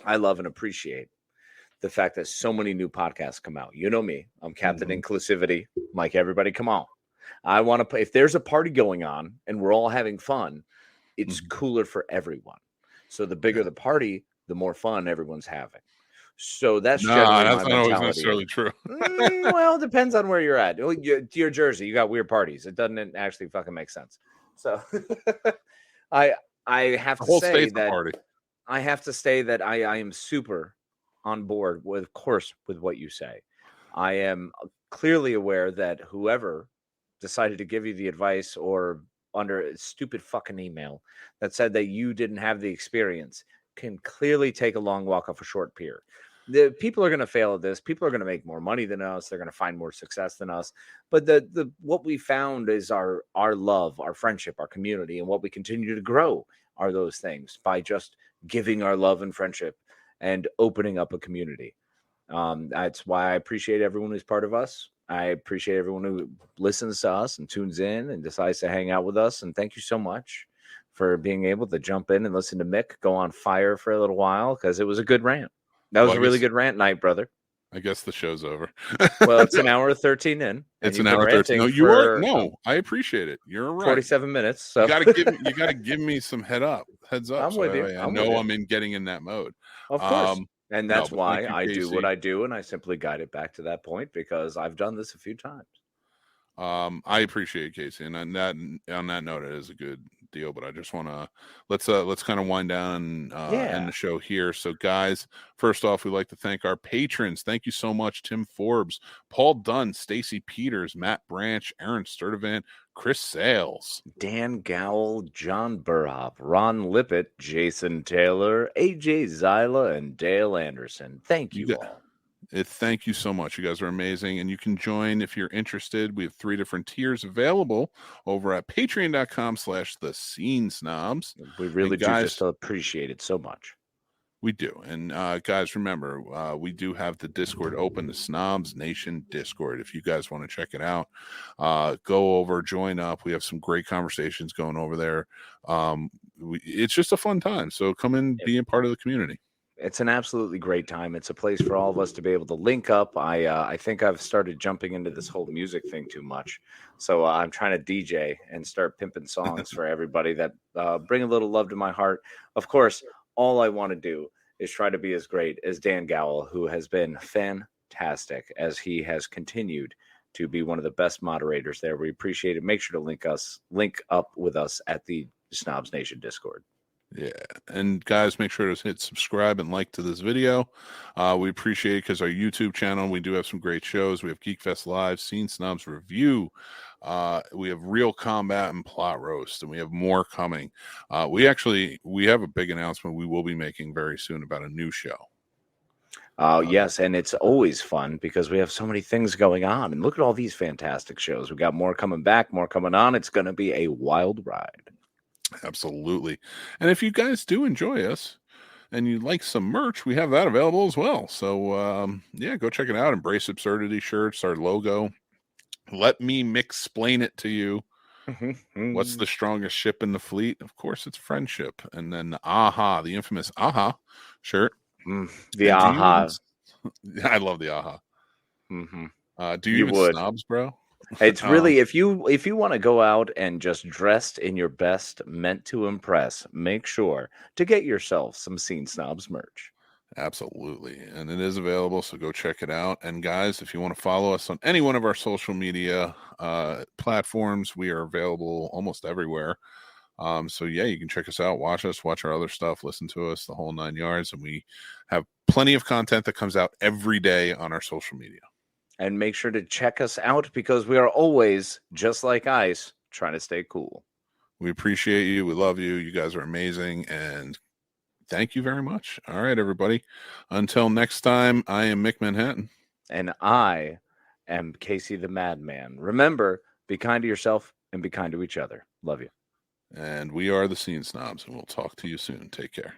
[SPEAKER 2] I love and appreciate the fact that so many new podcasts come out. You know me. I'm Captain Inclusivity. I'm like, everybody, come on. I want to play. If there's a party going on and we're all having fun, it's cooler for everyone. So the bigger the party, the more fun everyone's having. So that's not always necessarily true.
[SPEAKER 3] Well, it depends on where you're at. You're Jersey. You got weird parties. It doesn't actually fucking make sense. So I have to say that I have to say that I am super on board with what you say. I am clearly aware that whoever decided to give you the advice or under a stupid fucking email that said that you didn't have the experience can clearly take a long walk off a short pier. The people are going to fail at this. People are going to make more money than us. They're going to find more success than us. But the what we found is our love, our friendship, our community, and what we continue to grow are those things by just giving our love and friendship and opening up a community. That's why I appreciate everyone who's part of us. I appreciate everyone who listens to us and tunes in and decides to hang out with us. And thank you so much for being able to jump in and listen to Mick go on fire for a little while, because it was a good rant. That was a really good rant night, brother.
[SPEAKER 2] I guess the show's over.
[SPEAKER 3] Well, it's an hour 13 in.
[SPEAKER 2] It's an hour 13. No, I appreciate it. You're right.
[SPEAKER 3] 47 minutes. So
[SPEAKER 2] you gotta give me some heads up. I'm with you. I know I'm getting in that mode.
[SPEAKER 3] Of course. And that's why I do what I do, and I simply guide it back to that point, because I've done this a few times.
[SPEAKER 2] I appreciate Casey, and on that note, it is a good deal. But I just want to let's kind of wind down and end the show here. So, guys, first off, we'd like to thank our patrons. Thank you so much, Tim Forbes, Paul Dunn, Stacy Peters, Matt Branch, Aaron Sturdivant, Chris Sales,
[SPEAKER 3] Dan Gowell, John Burhoff, Ron Lippett, Jason Taylor, AJ Zyla, and Dale Anderson. Thank you all.
[SPEAKER 2] Thank you so much. You guys are amazing. And you can join if you're interested. We have 3 different tiers available over at patreon.com/thescenesnobs.
[SPEAKER 3] We really do just appreciate it so much.
[SPEAKER 2] We do. And guys, remember, we do have the Discord open, the Snobs Nation Discord. If you guys want to check it out, go over, join up. We have some great conversations going over there. It's just a fun time. So come in, be a part of the community.
[SPEAKER 3] It's an absolutely great time. It's a place for all of us to be able to link up. I think I've started jumping into this whole music thing too much. So I'm trying to DJ and start pimping songs for everybody that bring a little love to my heart. Of course, all I want to do is try to be as great as Dan Gowell, who has been fantastic as he has continued to be one of the best moderators there. We appreciate it. Make sure to link up with us at the Snobs Nation Discord.
[SPEAKER 2] Yeah. And guys, make sure to hit subscribe and like to this video. We appreciate it because our YouTube channel, we do have some great shows. We have Geek Fest Live, Scene Snobs Review. We have Real Combat and Plot Roast, and we have more coming. We have a big announcement we will be making very soon about a new show.
[SPEAKER 3] Yes, and it's always fun because we have so many things going on. And look at all these fantastic shows. We've got more coming back, more coming on. It's going to be a wild ride.
[SPEAKER 2] Absolutely. And if you guys do enjoy us and you like some merch, we have that available as well. So, yeah, go check it out. Embrace Absurdity shirts, our logo. Let me Mick-splain it to you. What's the strongest ship in the fleet? Of course, it's friendship. And then the infamous AHA shirt.
[SPEAKER 3] The AHA.
[SPEAKER 2] I love the AHA. Do you even snobs, bro?
[SPEAKER 3] It's really, if you want to go out and just dressed in your best, meant to impress, make sure to get yourself some Scene Snobs merch.
[SPEAKER 2] Absolutely. And it is available, so go check it out. And guys, if you want to follow us on any one of our social media platforms, we are available almost everywhere. So yeah, you can check us out, watch our other stuff, listen to us, the whole 9 yards. And we have plenty of content that comes out every day on our social media.
[SPEAKER 3] And make sure to check us out because we are always, just like ice, trying to stay cool.
[SPEAKER 2] We appreciate you. We love you. You guys are amazing. And thank you very much. All right, everybody. Until next time, I am Mick Manhattan.
[SPEAKER 3] And I am Casey the Madman. Remember, be kind to yourself and be kind to each other. Love you.
[SPEAKER 2] And we are the Scene Snobs, and we'll talk to you soon. Take care.